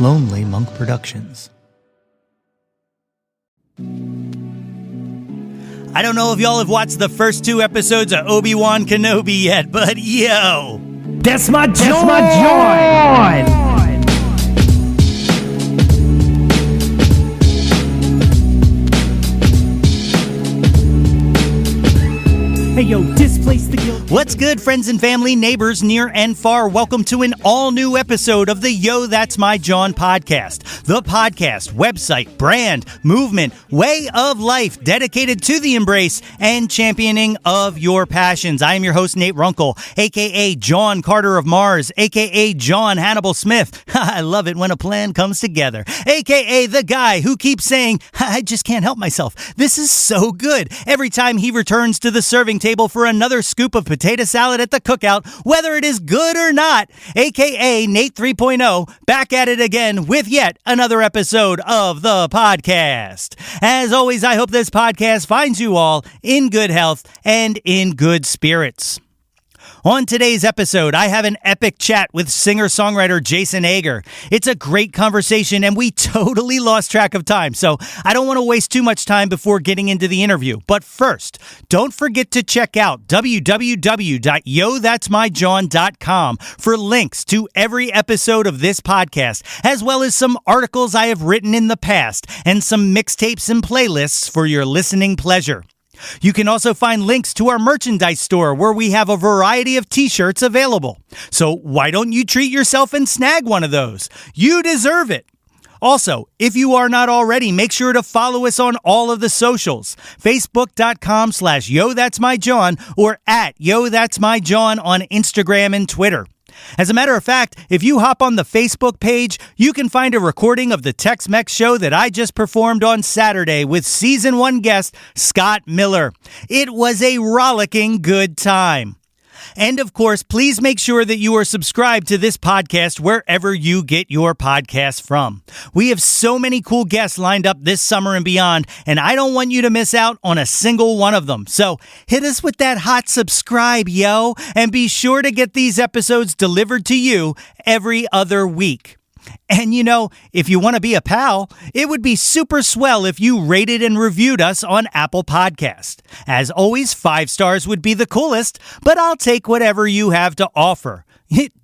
Lonely Monk Productions. I don't know if y'all have watched the first 2 episodes of Obi-Wan Kenobi yet, but yo! That's my Jawn! Hey yo, displace the guilt. What's good, friends and family, neighbors near and far? Welcome to an all-new episode of the Yo, That's My Jawn podcast. The podcast, website, brand, movement, way of life dedicated to the embrace and championing of your passions. I am your host, Nate Runkle, a.k.a. Jawn Carter of Mars, a.k.a. John Hannibal Smith. I love it when a plan comes together. A.k.a. the guy who keeps saying, I just can't help myself. This is so good. Every time he returns to the serving table for another scoop of potato salad at the cookout, whether it is good or not, aka Nate 3.0, back at it again with yet another episode of the podcast. As always, I hope this podcast finds you all in good health and in good spirits. On today's episode, I have an epic chat with singer-songwriter Jason Ager. It's a great conversation, and we totally lost track of time, so I don't want to waste too much time before getting into the interview. But first, don't forget to check out www.yothat'smyjawn.com for links to every episode of this podcast, as well as some articles I have written in the past and some mixtapes and playlists for your listening pleasure. You can also find links to our merchandise store where we have a variety of t-shirts available. So why don't you treat yourself and snag one of those? You deserve it. Also, if you are not already, make sure to follow us on all of the socials. Facebook.com/YoThat'sMyJawn or at YoThat'sMyJawn on Instagram and Twitter. As a matter of fact, if you hop on the Facebook page, you can find a recording of the Tex-Mex show that I just performed on Saturday with Season 1 guest Scott Miller. It was a rollicking good time. And of course, please make sure that you are subscribed to this podcast wherever you get your podcasts from. We have so many cool guests lined up this summer and beyond, and I don't want you to miss out on a single one of them. So hit us with that hot subscribe, yo, and be sure to get these episodes delivered to you every other week. And you know, if you want to be a pal, it would be super swell if you rated and reviewed us on Apple Podcast. As always, 5 stars would be the coolest, but I'll take whatever you have to offer.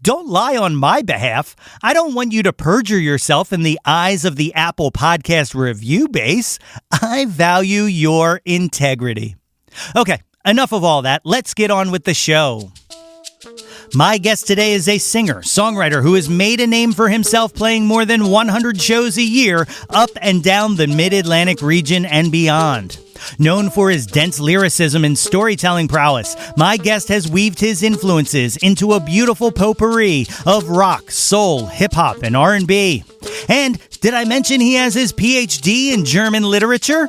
Don't lie on my behalf. I don't want you to perjure yourself in the eyes of the Apple Podcast review base. I value your integrity. Okay, enough of all that. Let's get on with the show. My guest today is a singer, songwriter who has made a name for himself playing more than 100 shows a year up and down the Mid-Atlantic region and beyond. Known for his dense lyricism and storytelling prowess, my guest has weaved his influences into a beautiful potpourri of rock, soul, hip-hop, and R&B. And did I mention he has his PhD in German literature?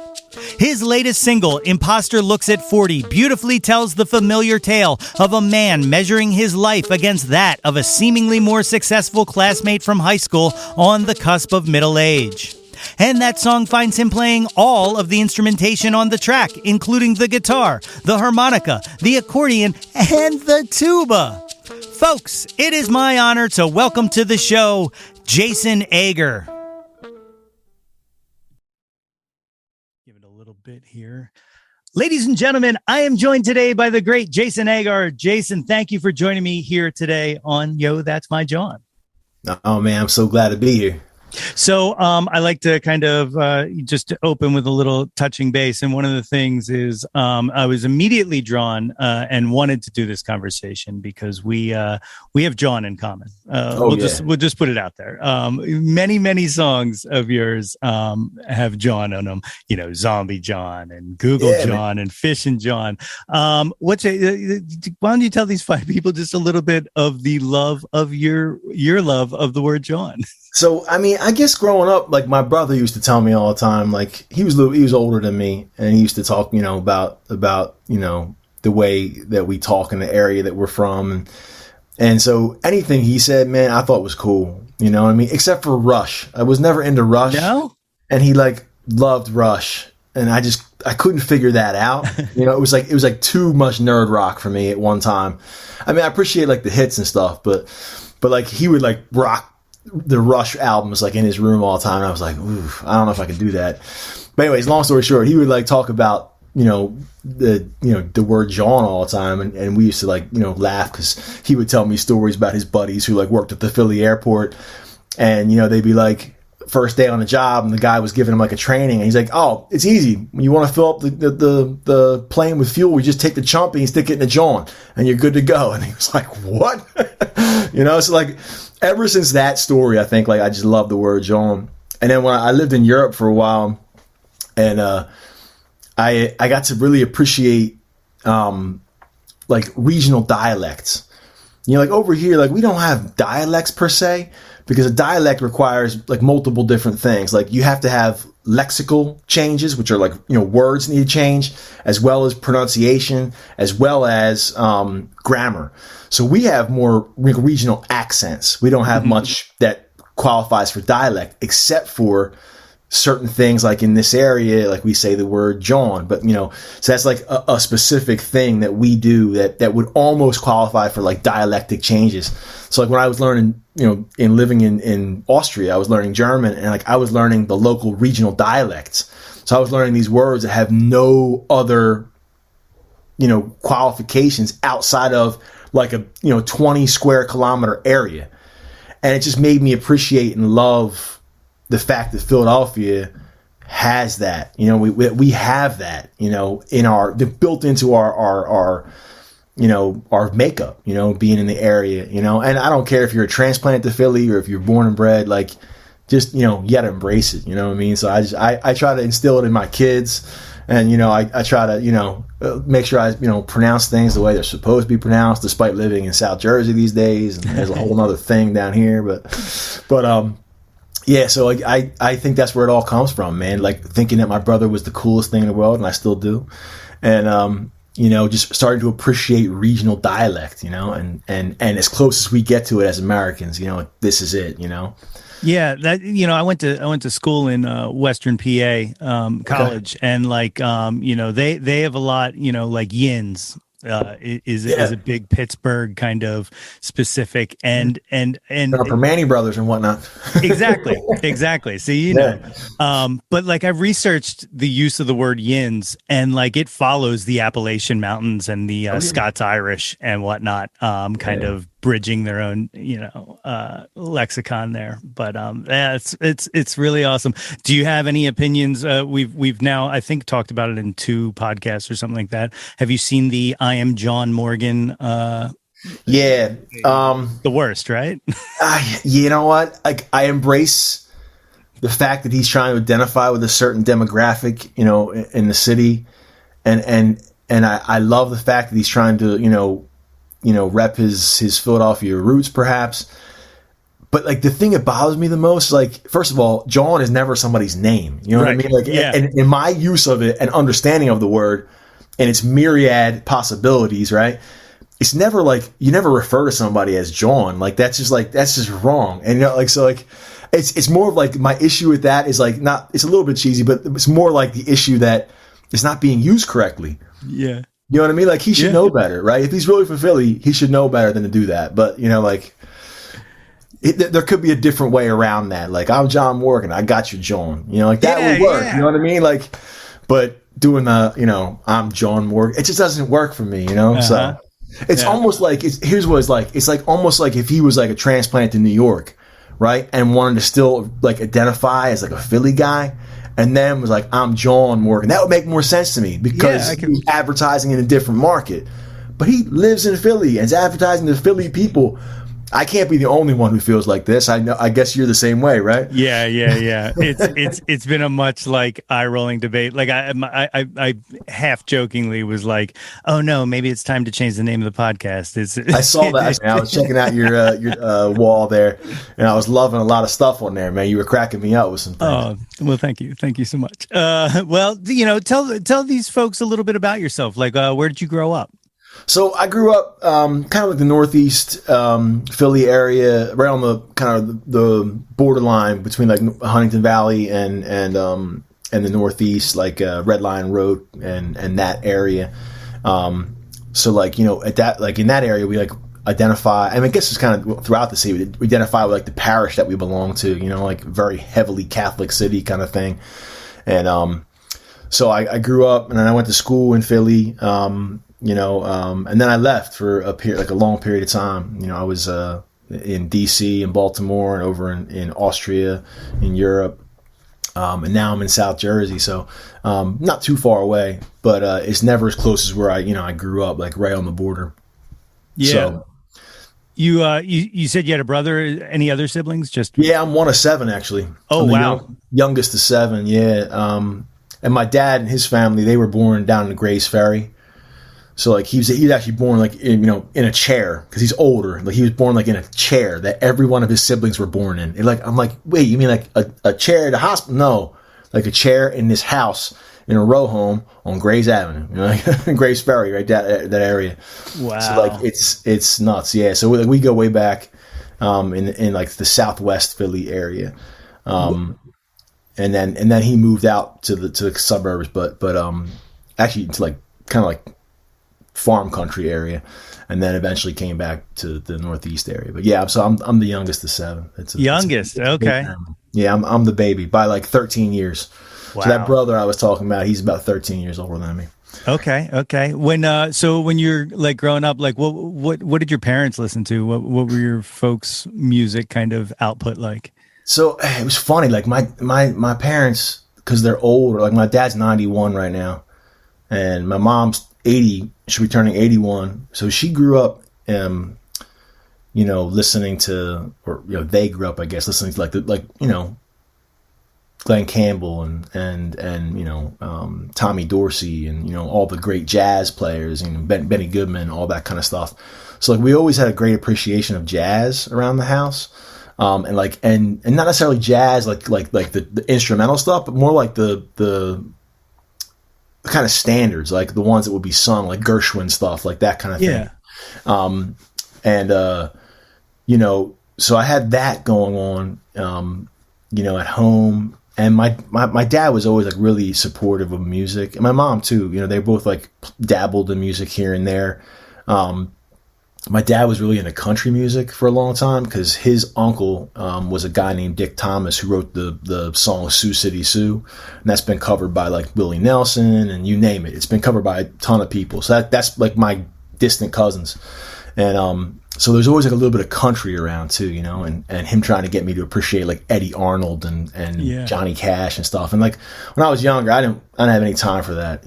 His latest single, Imposter Looks At 40, beautifully tells the familiar tale of a man measuring his life against that of a seemingly more successful classmate from high school on the cusp of middle age. And that song finds him playing all of the instrumentation on the track, including the guitar, the harmonica, the accordion, and the tuba. Folks, it is my honor to welcome to the show, Jason Ager. Bit here. Ladies and gentlemen, I am joined today by the great Jason Ager. Jason, thank you for joining me here today on Yo, That's My Jawn. Oh man, I'm so glad to be here. So I like to kind of just to open with a little touching base. And one of the things is I was immediately drawn and wanted to do this conversation because we have Jawn in common. We'll just put it out there. Many songs of yours have Jawn on them. You know, Zombie Jawn and Google Jawn and Fish and Jawn. Why don't you tell these 5 people just a little bit of the love of your love of the word Jawn? So, I mean, I guess growing up, like my brother used to tell me all the time, like he was older than me, and he used to talk, you know, about you know, the way that we talk in the area that we're from, and so anything he said, man, I thought was cool. You know what I mean? Except for Rush, I was never into Rush. No? And he like loved Rush, and I couldn't figure that out. You know, it was like too much nerd rock for me at one time. I mean, I appreciate like the hits and stuff, but like he would like rock the Rush albums like in his room all the time. And I was like, ooh, I don't know if I can do that. But anyways, long story short, he would like talk about, the word Jawn all the time. And we used to like, laugh because he would tell me stories about his buddies who like worked at the Philly airport. And, they'd be like, first day on the job, and the guy was giving him like a training, and he's like, "Oh, it's easy. When you want to fill up the plane with fuel, you just take the chump and you stick it in the Jawn, and you're good to go." And he was like, "What?" So like ever since that story, I think like I just love the word Jawn. And then when I lived in Europe for a while, and I got to really appreciate like regional dialects. Like over here, like we don't have dialects per se. Because a dialect requires like multiple different things. Like you have to have lexical changes, which are like, words need to change, as well as pronunciation, as well as grammar. So we have more regional accents. We don't have much that qualifies for dialect, except for certain things like in this area, like we say the word Jawn, but so that's like a specific thing that we do that would almost qualify for like dialectic changes. So like when I was learning, in living in Austria, I was learning German, and like I was learning the local regional dialects. So I was learning these words that have no other, qualifications outside of like a, 20 square kilometer area. And it just made me appreciate and love the fact that Philadelphia has that. We have that, in our built into our makeup, being in the area, and I don't care if you're a transplant to Philly or if you're born and bred, like just, you gotta embrace it. You know what I mean? So I try to instill it in my kids, and, I try to, make sure I, pronounce things the way they're supposed to be pronounced, despite living in South Jersey these days. And there's a whole nother thing down here, but yeah, so I think that's where it all comes from, man. Like thinking that my brother was the coolest thing in the world, and I still do. And, just starting to appreciate regional dialect, and as close as we get to it as Americans, this is it, Yeah, that I went to school in Western PA college, okay. And like they have a lot, like yins. Is a big Pittsburgh kind of specific and for Manny Brothers and whatnot. exactly. So but like I've researched the use of the word yins, and like it follows the Appalachian Mountains and the Scots Irish and whatnot, kind of bridging their own lexicon there. But it's really awesome. Do you have any opinions? We've now I think talked about it in 2 podcasts or something like that. Have you seen the I Am John Morgan? Yeah, the worst, right? You know what? Like I embrace the fact that he's trying to identify with a certain demographic, in the city, and I love the fact that he's trying to rep his Philadelphia roots, perhaps. But like the thing that bothers me the most, like first of all, Jawn is never somebody's name. You know what I mean? Like, and in my use of it and understanding of the word and its myriad possibilities, right? It's never like you never refer to somebody as Jawn. Like that's just wrong. And it's more of like my issue with that is like not. It's a little bit cheesy, but it's more like the issue that it's not being used correctly. Yeah. You know what I mean? Like he should know better, right? If he's really from Philly, he should know better than to do that. But there could be a different way around that. Like I'm John Morgan, I got you, Jawn. Like that would work. Yeah. You know what I mean? Like, but doing the I'm John Morgan, it just doesn't work for me. So it's almost like here's what it's like. It's like almost like if he was like a transplant in New York, right, and wanted to still like identify as like a Philly guy. And then was like, I'm Jawn Morgan. That would make more sense to me because he's advertising in a different market. But he lives in Philly and is advertising to Philly people. I can't be the only one who feels like this. I know. I guess you're the same way, right? Yeah. It's been a much like eye rolling debate. Like I half jokingly was like, oh no, maybe it's time to change the name of the podcast. I saw that. I was checking out your wall there, and I was loving a lot of stuff on there, man. You were cracking me up with some things. Oh well, thank you so much. Well, tell these folks a little bit about yourself. Like, where did you grow up? So I grew up kind of like the northeast Philly area, right on the kind of the borderline between like Huntington Valley and the northeast, like Red Lion Road and that area. So like at that like in that area we like identify. I mean, I guess it's kind of throughout the city. We identify with like the parish that we belong to. You know, like very heavily Catholic city kind of thing. And so I grew up, and then I went to school in Philly. And then I left for a long period of time. You know, I was in DC and Baltimore and over in Austria, in Europe. And now I'm in South Jersey, so not too far away, but it's never as close as where I grew up, like right on the border. Yeah. So, you said you had a brother. Any other siblings? Yeah, I'm one of 7 actually. Oh, I'm wow. Youngest of 7. Yeah. And my dad and his family, they were born down in Grays Ferry. So like he was actually born like in a chair, because he's older. Like he was born like in a chair that every one of his siblings were born in. And like I'm like, wait, you mean like a chair at a hospital? No, like a chair in this house in a row home on Grays Avenue, like Grays Ferry, right that area. Wow. So like it's nuts, yeah. So we go way back in like the Southwest Philly area, and then he moved out to the suburbs, but actually to like kind of like farm country area, and then eventually came back to the Northeast area. But yeah, so I'm the youngest of 7. Youngest, okay. Yeah, I'm the baby by like 13 years. Wow. So that brother I was talking about, he's about 13 years older than me. Okay. When you're like growing up, like what did your parents listen to? What were your folks' music kind of output like? So it was funny. Like my parents, because they're older. Like my dad's 91 right now, and my mom's 80. She'll be turning 81. So she grew up, listening to, or they grew up, I guess, listening to Glenn Campbell and Tommy Dorsey and all the great jazz players, Benny Goodman, all that kind of stuff. So like we always had a great appreciation of jazz around the house, and not necessarily jazz like the instrumental stuff, but more like the kind of standards, like the ones that would be sung, like Gershwin stuff, like that kind of thing. So I had that going on, at home. And my dad was always like really supportive of music, and my mom too. They both like dabbled in music here and there. My dad was really into country music for a long time, because his uncle was a guy named Dick Thomas, who wrote the song Sioux City Sue, and that's been covered by like Willie Nelson and you name it. It's been covered by a ton of people. So that's like my distant cousins, and so there's always like a little bit of country around too, and him trying to get me to appreciate like Eddie Arnold and Johnny Cash and stuff. And like when I was younger, I didn't have any time for that,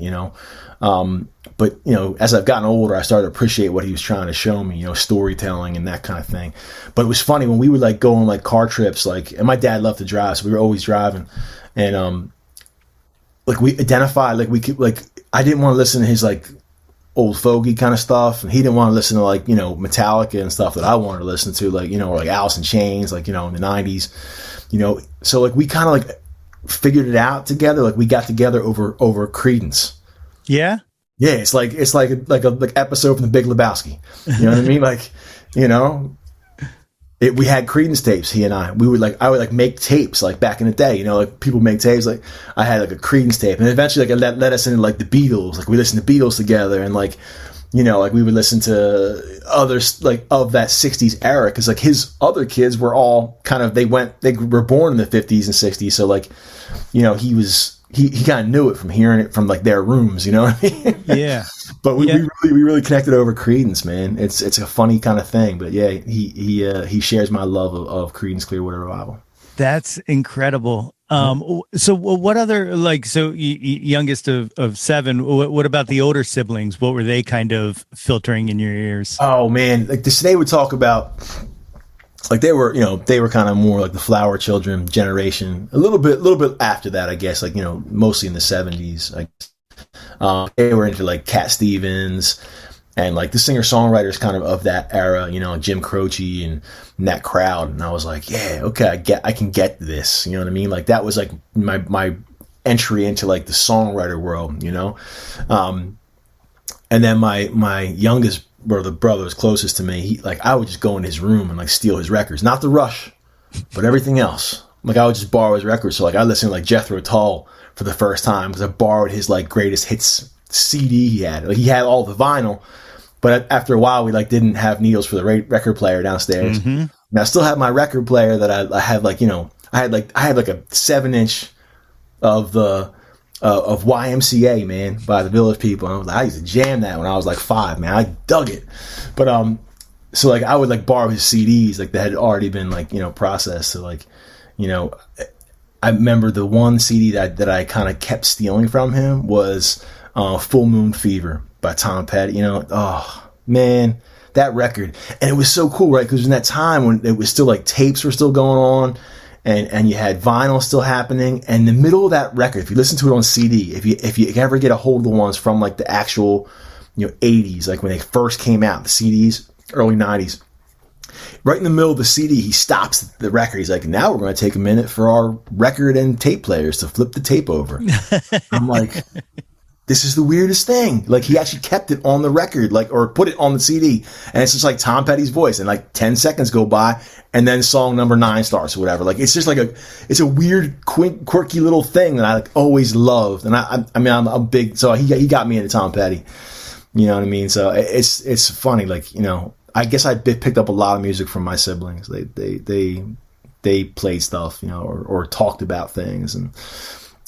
But as I've gotten older, I started to appreciate what he was trying to show me, storytelling and that kind of thing. But it was funny when we would like go on like car trips, and my dad loved to drive, so we were always driving, and like we identified, like we could, like I didn't want to listen to his like old fogey kind of stuff, and he didn't want to listen to like Metallica and stuff that I wanted to listen to, like or like Alice in Chains, like in the 90s, so like we kind of like figured it out together. Like we got together over Creedence. Yeah it's like a episode from The Big Lebowski, you know what I mean? Like we had Creedence tapes, he and I would like make tapes like back in the day, like people make tapes. Like I had like a Creedence tape, and eventually like it led us into like the Beatles. Like we listened to Beatles together, and like like we would listen to others like of that 60s era, because like his other kids were all kind of they were born in the 50s and 60s, so like he kind of knew it from hearing it from like their rooms, you know what I mean? Yeah. But we really connected over Creedence, man. It's a funny kind of thing, but yeah, he shares my love of Creedence Clearwater Revival. That's incredible. So what other, like, so youngest of 7, what about the older siblings? What were they kind of filtering in your ears? Oh man, like they would talk about, like they were kind of more like the Flower Children generation, a little bit after that, I guess, like, mostly in the 70s. Like, they were into like Cat Stevens and like the singer-songwriters kind of that era, Jim Croce and that crowd. And I was like, yeah, okay, I can get this. You know what I mean? Like that was like my entry into like the songwriter world, and then my youngest brother was closest to me. I would just go in his room and like steal his records, not the Rush, but everything else. Like I would just borrow his records. So like I listened to like Jethro Tull for the first time because I borrowed his like greatest hits CD he had. Like he had all the vinyl, But after a while, we like didn't have needles for the record player downstairs. Mm-hmm. And I still had my record player that I had like, you know, I had like a 7-inch of the of YMCA, man, by the Village People. And I used to jam that when I was like 5, man. I dug it. But so like I would like borrow his CDs like that had already been like, you know, processed. So like, you know, I remember the one CD that I kind of kept stealing from him was Full Moon Fever by Tom Petty. You know, oh man, that record. And it was so cool, right? Because in that time when it was still like tapes were still going on, and you had vinyl still happening. And in the middle of that record, if you listen to it on CD, if you ever get a hold of the ones from like the actual, you know, 80s, like when they first came out, the CDs, early 90s, right in the middle of the CD, he stops the record. He's like, now we're going to take a minute for our record and tape players to flip the tape over. I'm like, this is the weirdest thing. Like, he actually kept it on the record, like, or put it on the CD. And it's just like Tom Petty's voice. And like 10 seconds go by, and then song number 9 starts or whatever. Like, it's just like it's a weird, quirky little thing that I like always loved. And I mean, I'm big, so he got me into Tom Petty. You know what I mean? So it's funny. Like, you know, I guess I picked up a lot of music from my siblings. They played stuff, you know, or talked about things, and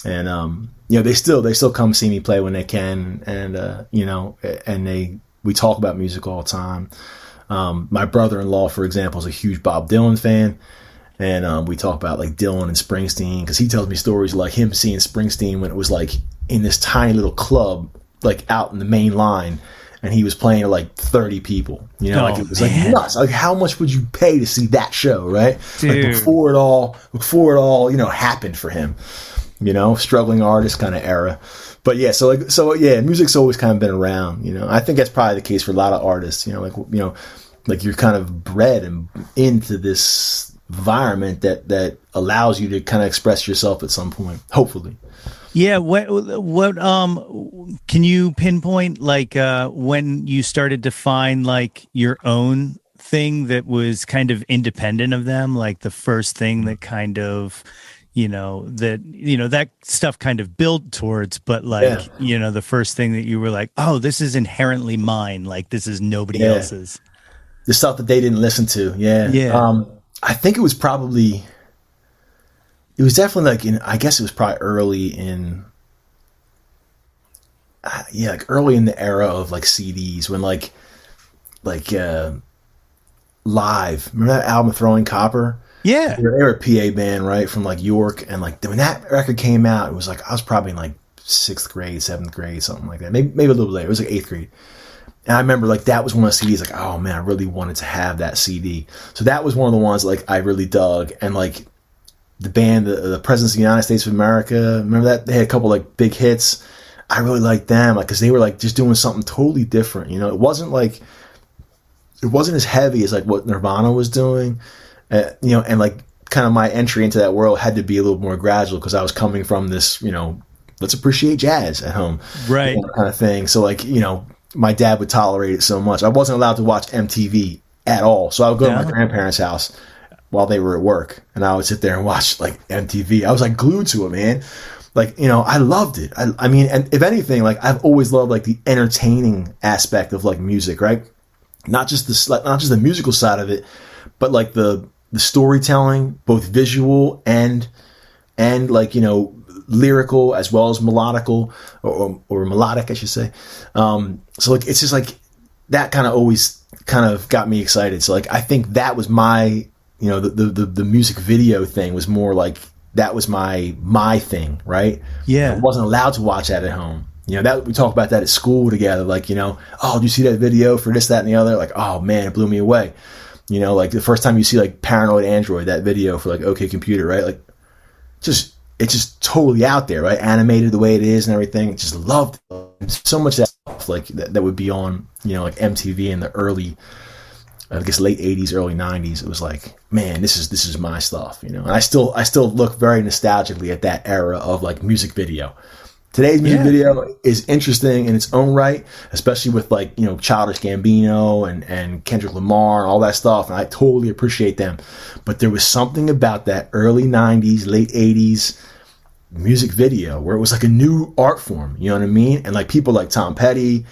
you know, they still come see me play when they can, and you know, and we talk about music all the time. My brother-in-law, for example, is a huge Bob Dylan fan, and we talk about like Dylan and Springsteen, because he tells me stories like him seeing Springsteen when it was like in this tiny little club, like out in the main line. And he was playing to like 30 people, you know, like it was like nuts. Like, how much would you pay to see that show, right? Dude. Like before it all, you know, happened for him, you know, struggling artist kind of era. But yeah, so yeah, music's always kind of been around, you know. I think that's probably the case for a lot of artists, you know, like you're kind of bred and into this environment that allows you to kind of express yourself at some point, hopefully. Yeah, what can you pinpoint like when you started to find like your own thing that was kind of independent of them, like the first thing that kind of, you know, that stuff kind of built towards, but like, you know, the first thing that you were like, oh, this is inherently mine, like this is nobody else's. The stuff that they didn't listen to. Yeah. I think it was definitely like I guess it was probably early in the era of like CDs, when like Live. Remember that album Throwing Copper? Yeah. They were a PA band, right, from like York, and like when that record came out, it was like I was probably in like 6th grade, 7th grade, something like that. Maybe a little later. It was like 8th grade. And I remember like that was one of the CDs, like, oh man, I really wanted to have that CD. So that was one of the ones like I really dug. And like the band, the Presidents of the United States of America, remember that? They had a couple like big hits. I really liked them, like, because they were like just doing something totally different. You know, it wasn't as heavy as like what Nirvana was doing. You know, and like kind of my entry into that world had to be a little more gradual, because I was coming from this, you know, let's appreciate jazz at home, right, you know, kind of thing. So like, you know, my dad would tolerate it so much. I wasn't allowed to watch MTV at all, so I would go to my grandparents' house while they were at work, and I would sit there and watch like MTV. I was like glued to it, man. Like, you know, I loved it. I mean, and if anything, like I've always loved like the entertaining aspect of like music, right? Not just the musical side of it, but like the storytelling, both visual and like, you know, lyrical as well as melodical or melodic, I should say. So like it's just like that kind of always kind of got me excited. So like I think that was my, you know, the music video thing was more like that was my thing, right? Yeah. I wasn't allowed to watch that at home. You know, that we talk about that at school together, like, you know, oh, did you see that video for this, that, and the other? Like, oh man, it blew me away. You know, like the first time you see like Paranoid Android, that video for like OK Computer, right? Like it's just totally out there, right? Animated the way it is and everything. Just loved it. So much of that stuff like that would be on, you know, like MTV in the early, I guess late 80s, early 90s. It was like, man, this is my stuff, you know. And I still look very nostalgically at that era of like music video. Today's music video is interesting in its own right, especially with like, you know, Childish Gambino and Kendrick Lamar and all that stuff, and I totally appreciate them. But there was something about that early 90s, late 80s music video where it was like a new art form, you know what I mean? And like people like Tom Petty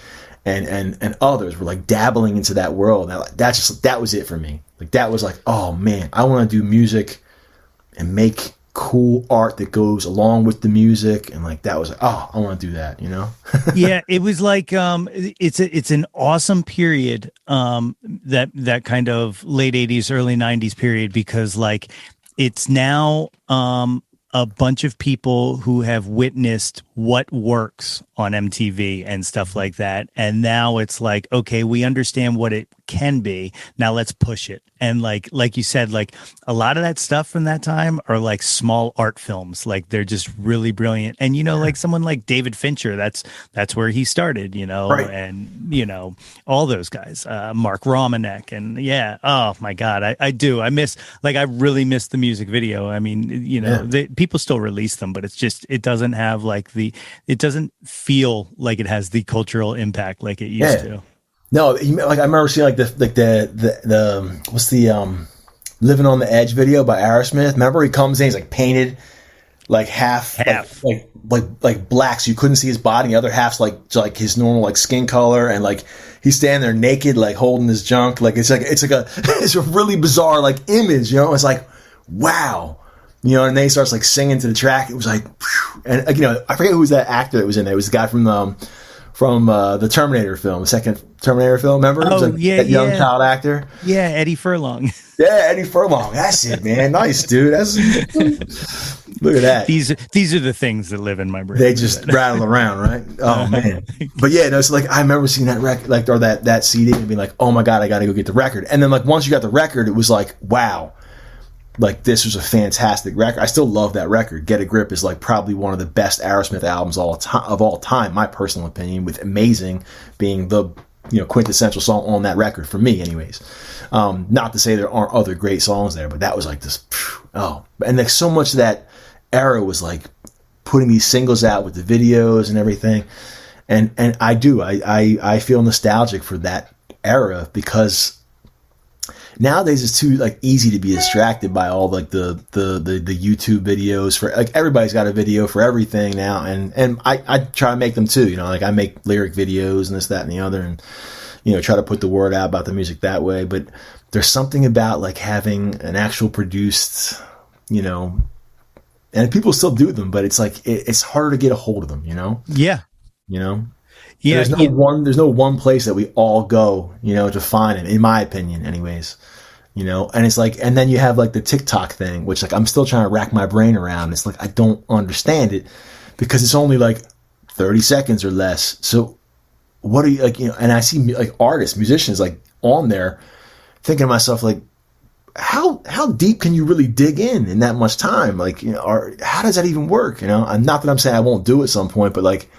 and others were like dabbling into that world. And that was it for me. Like that was like, oh man, I want to do music and make cool art that goes along with the music, and like that was like, oh, I want to do that, you know. Yeah, it was like it's an awesome period, that kind of late 80s early 90s period, because like it's now a bunch of people who have witnessed what works on MTV and stuff like that, and now it's like, okay, we understand what it can be, now let's push it. And like you said, like a lot of that stuff from that time are like small art films. Like they're just really brilliant. And, you know, like someone like David Fincher, that's where he started, you know, right. And, you know, all those guys, Mark Romanek. And yeah, oh my God, I do. I really miss the music video. I mean, you know, people still release them, but it's just, it doesn't have like it doesn't feel like it has the cultural impact like it used to. No, like I remember seeing like the what's the Living on the Edge video by Aerosmith. Remember, he comes in, he's like painted like half. Like black, so you couldn't see his body. The other half's like his normal like skin color, and like he's standing there naked, like holding his junk. Like it's a really bizarre like image, you know. It's like, wow, you know. And then he starts like singing to the track. It was like, whew. And you know, I forget who was that actor that was in there. It was the guy from the Terminator film, the second Terminator film. Remember? Oh, that young child actor. Yeah, Eddie Furlong. Yeah, Eddie Furlong. That's it, man. Nice, dude. Look at that. These are the things that live in my brain. They just rattle around, right? Oh man. But yeah, no, it's like I remember seeing that record, like, or that CD, and being like, oh my God, I got to go get the record. And then like once you got the record, it was like, wow, like this was a fantastic record. I still love that record. Get a Grip is like probably one of the best Aerosmith albums of all time, my personal opinion, with Amazing being the, you know, quintessential song on that record for me anyways. Not to say there aren't other great songs there, but that was like this, and like so much of that era was like putting these singles out with the videos and everything. And I feel nostalgic for that era, because nowadays it's too like easy to be distracted by all like the YouTube videos. For like everybody's got a video for everything now, and I try to make them too, you know, like I make lyric videos and this, that, and the other, and you know, try to put the word out about the music that way. But there's something about like having an actual produced, you know, and people still do them, but it's like it's harder to get a hold of them, you know. Yeah, you know. Yeah, there's no one place that we all go, you know, to find it, in my opinion anyways, you know. And it's like, and then you have like the TikTok thing, which like I'm still trying to rack my brain around. It's like I don't understand it, because it's only like 30 seconds or less. So what are you like, you know? And I see like artists, musicians like on there, thinking to myself like, how deep can you really dig in that much time? Like, you know, or how does that even work? You know, and not that I'm saying I won't do it at some point, but like,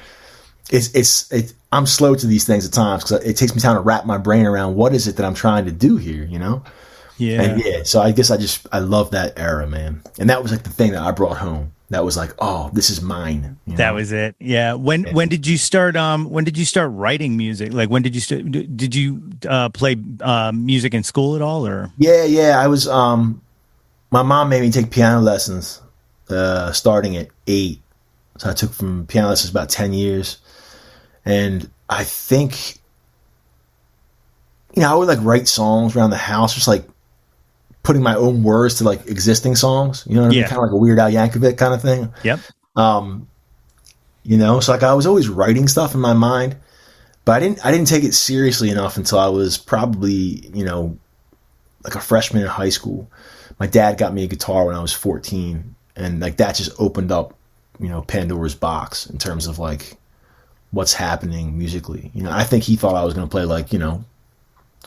I'm slow to these things at times, because it takes me time to wrap my brain around what is it that I'm trying to do here, you know? Yeah. And yeah, so I guess I love that era, man. And that was like the thing that I brought home. That was like, oh, this is mine. You know? That was it. Yeah. When did you start? When did you start writing music? Like, when did you did you play music in school at all, or? Yeah. I was. My mom made me take piano lessons, starting at 8. So I took from piano lessons about 10 years, and I think, you know, I would like write songs around the house, just like putting my own words to like existing songs, you know what I mean? Kind of like a Weird Al Yankovic kind of thing. Yep. You know, so like I was always writing stuff in my mind, but I didn't take it seriously enough until I was probably, you know, like a freshman in high school. My dad got me a guitar when I was 14, and like that just opened up, you know, Pandora's box in terms of like what's happening musically. You know, I think he thought I was going to play like, you know,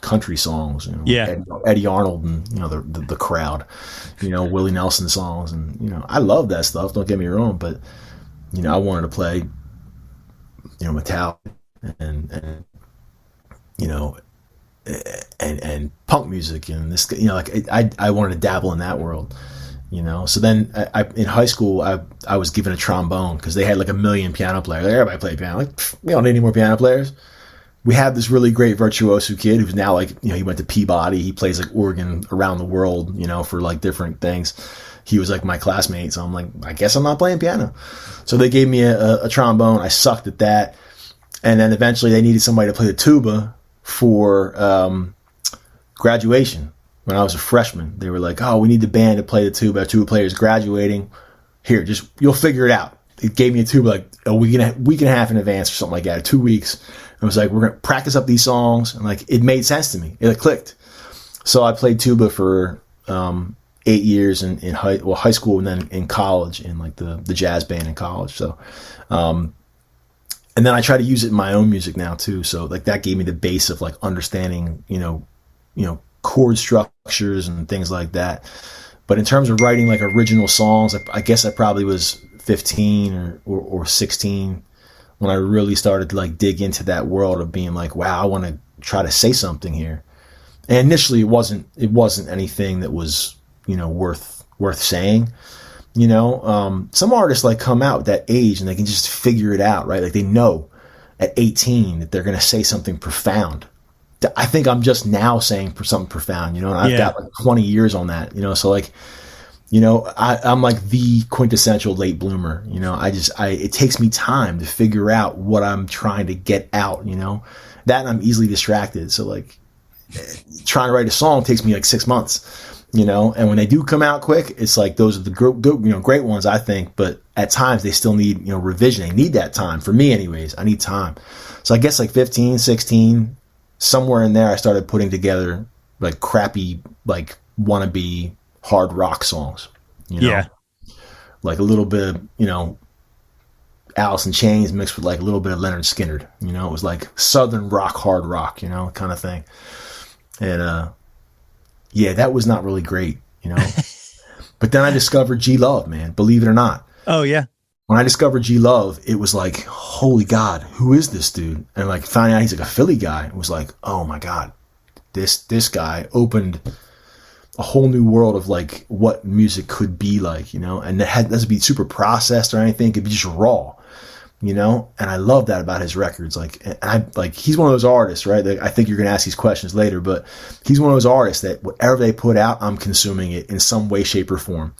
country songs, you know, Eddie Arnold and, you know, the crowd, you know, Willie Nelson songs, and you know, I love that stuff, don't get me wrong, but you know, I wanted to play, you know, Metallica and you know, and punk music and this, you know, like I wanted to dabble in that world, you know. So then in high school I was given a trombone, because they had like 1 million piano players. Everybody played piano. Like, we don't need any more piano players. We had this really great virtuoso kid who's now like, you know, he went to Peabody. He plays like organ around the world, you know, for like different things. He was like my classmate. So I'm like, I guess I'm not playing piano. So they gave me a trombone. I sucked at that. And then eventually they needed somebody to play the tuba for graduation. When I was a freshman, they were like, "Oh, we need the band to play the tuba. Our tuba player's graduating. Here, just you'll figure it out." It gave me a tuba like a week and a half in advance or something like that, or 2 weeks. It was like, we're gonna practice up these songs, and like it made sense to me. It clicked. So I played tuba for 8 years in high school, and then in college in like the jazz band in college. So, and then I try to use it in my own music now too. So like that gave me the base of like understanding, chord structures and things like that. But in terms of writing like original songs, I guess I probably was 15 or 16 when I really started to like dig into that world of being like, wow, I want to try to say something here. And initially it wasn't anything that was, worth saying. Some artists like come out at that age and they can just figure it out, right? Like they know at 18 that they're going to say something profound. I think I'm just now saying something profound, and I've got like 20 years on that, so like, I'm like the quintessential late bloomer, it takes me time to figure out what I'm trying to get out, that, and I'm easily distracted. So like trying to write a song takes me like 6 months, and when they do come out quick, it's like, those are the great ones, I think, but at times they still need, revision. They need that time. For me anyways, I need time. So I guess like 15, 16, somewhere in there, I started putting together like crappy, like wannabe hard rock songs, like a little bit of, Alice in Chains mixed with like a little bit of Leonard Skinner, it was like Southern rock, hard rock, kind of thing. And, that was not really great, but then I discovered G Love, man, believe it or not. Oh yeah. When I discovered G Love, it was like, holy God, who is this dude? And like finding out he's like a Philly guy, it was like, oh my God, this guy opened a whole new world of like what music could be like, and it doesn't be super processed or anything. It could be just raw, and I love that about his records. He's one of those artists, right? Like, I think you're going to ask these questions later, but he's one of those artists that whatever they put out, I'm consuming it in some way, shape, or form.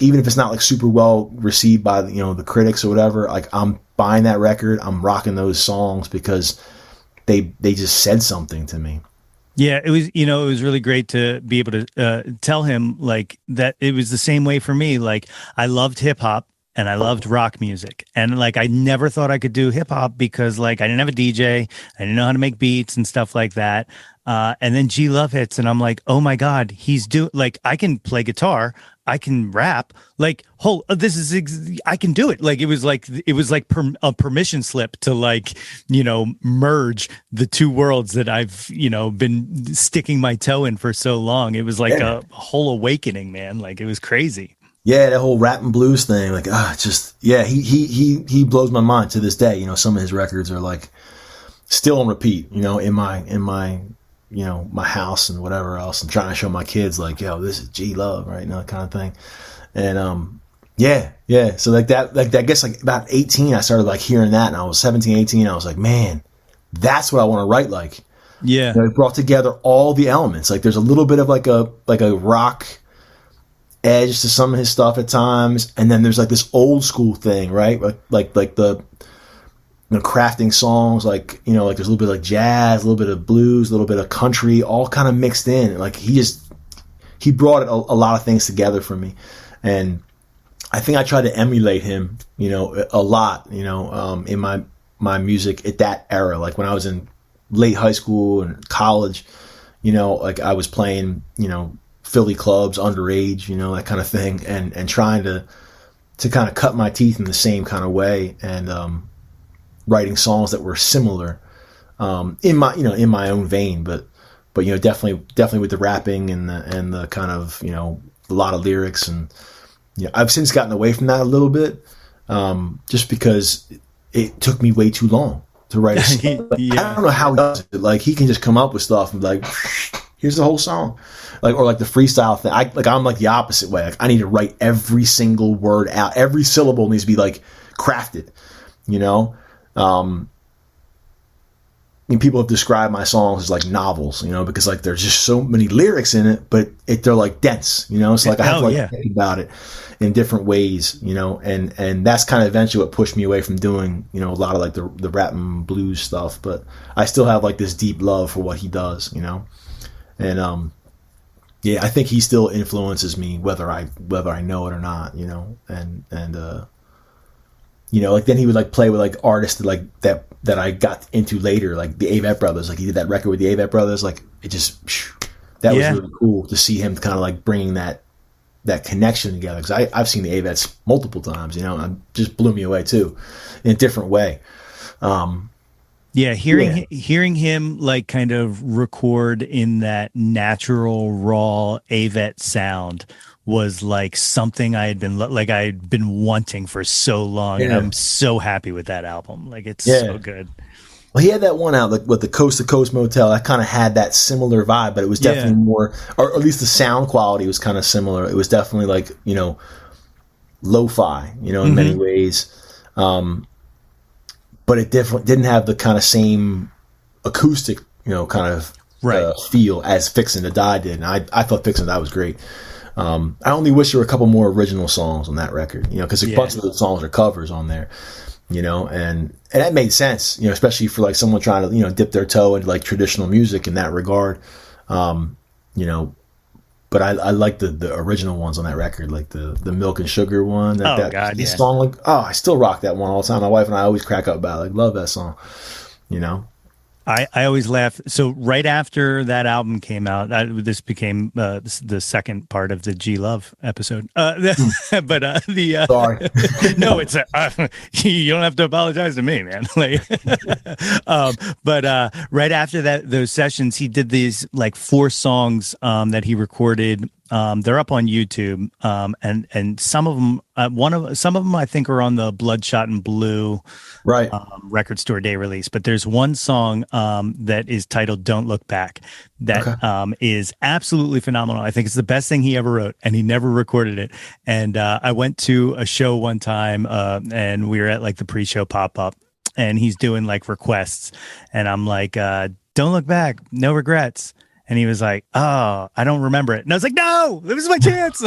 Even if it's not like super well received by the critics or whatever, like I'm buying that record, I'm rocking those songs because they just said something to me. Yeah, it was, it was really great to be able to tell him like that. It was the same way for me. Like I loved hip hop and I loved rock music, and like I never thought I could do hip hop because like I didn't have a DJ, I didn't know how to make beats and stuff like that. And then G Love hits, and I'm like, oh my God, I can play guitar, I can rap, like, I can do it. Like, it was like a permission slip to like, merge the two worlds that I've, been sticking my toe in for so long. It was like a whole awakening, man. Like, it was crazy. Yeah, that whole rap and blues thing, like, he blows my mind to this day. Some of his records are like still on repeat, in my my house and whatever else, and trying to show my kids like, yo, this is G Love, right? That kind of thing. And, So like that, I guess like about 18, I started like hearing that, and I was 17, 18. I was like, man, that's what I want to write like. Yeah. It brought together all the elements. Like there's a little bit of like a rock edge to some of his stuff at times. And then there's like this old school thing, right? Like the, crafting songs, like, like there's a little bit of like jazz, a little bit of blues, a little bit of country, all kind of mixed in. Like he brought a lot of things together for me. And I think I tried to emulate him, a lot, in my music at that era. Like when I was in late high school and college, like I was playing, Philly clubs, underage, that kind of thing. And trying to kind of cut my teeth in the same kind of way. And, writing songs that were similar, in my own vein, but definitely with the rapping and the kind of, a lot of lyrics. And, I've since gotten away from that a little bit, just because it took me way too long to write a song. I don't know how he does it. Like he can just come up with stuff and be like, here's the whole song. Like, or like the freestyle thing. I'm like the opposite way. Like I need to write every single word out. Every syllable needs to be like crafted, people have described my songs as like novels, you know, because like there's just so many lyrics in it, but they're like dense, you know. It's like I have to think about it in different ways, you know, and that's kind of eventually what pushed me away from doing, you know, a lot of like the rap and blues stuff. But I still have like this deep love for what he does, you know, and yeah, I think he still influences me whether I know it or not, you know, and you know, like then he would like play with like artists that I got into later, like the Avett Brothers. Like he did that record with the Avett Brothers. Like it just that was really cool to see him kind of like bringing that connection together. Because I've seen the Avetts multiple times, you know, and it just blew me away too, in a different way. Hearing him like kind of record in that natural raw Avett sound was like something I'd been wanting for so long, and I'm so happy with that album. Like it's so good. Well, he had that one out like with the Coast to Coast Motel. I kind of had that similar vibe, but it was definitely more, or at least the sound quality was kind of similar. It was definitely like, you know, lo-fi, you know, in many ways. But it definitely didn't have the kind of same acoustic, you know, kind of feel as Fixin' to Die did. And I thought Fixin' to Die was great. I only wish there were a couple more original songs on that record, you know, because a bunch of the songs are covers on there, you know, and that made sense, you know, especially for like someone trying to, you know, dip their toe into like traditional music in that regard, you know. But I like the original ones on that record, like the Milk and Sugar one. This song, like, I still rock that one all the time. My wife and I always crack up about it. Like, love that song, you know. I always laugh. So right after that album came out, this became the second part of the G Love episode. Sorry, no, it's you don't have to apologize to me, man. Like, but right after those sessions, he did these like 4 songs that he recorded. They're up on YouTube, and some of them, some of them I think are on the Bloodshot and Blue record store day release. But there's one song that is titled "Don't Look Back" that is absolutely phenomenal. I think it's the best thing he ever wrote, and he never recorded it. And I went to a show one time, and we were at like the pre-show pop-up, and he's doing like requests, and I'm like, "Don't look back, no regrets." And he was like, "Oh, I don't remember it." And I was like, "No, this is my chance."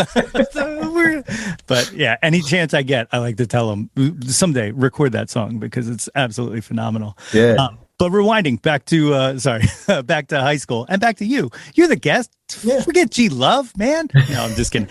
But yeah, any chance I get, I like to tell him someday record that song because it's absolutely phenomenal. Yeah. But rewinding back to back to high school and back to you. You're the guest. Yeah. Forget G Love, man. No, I'm just kidding.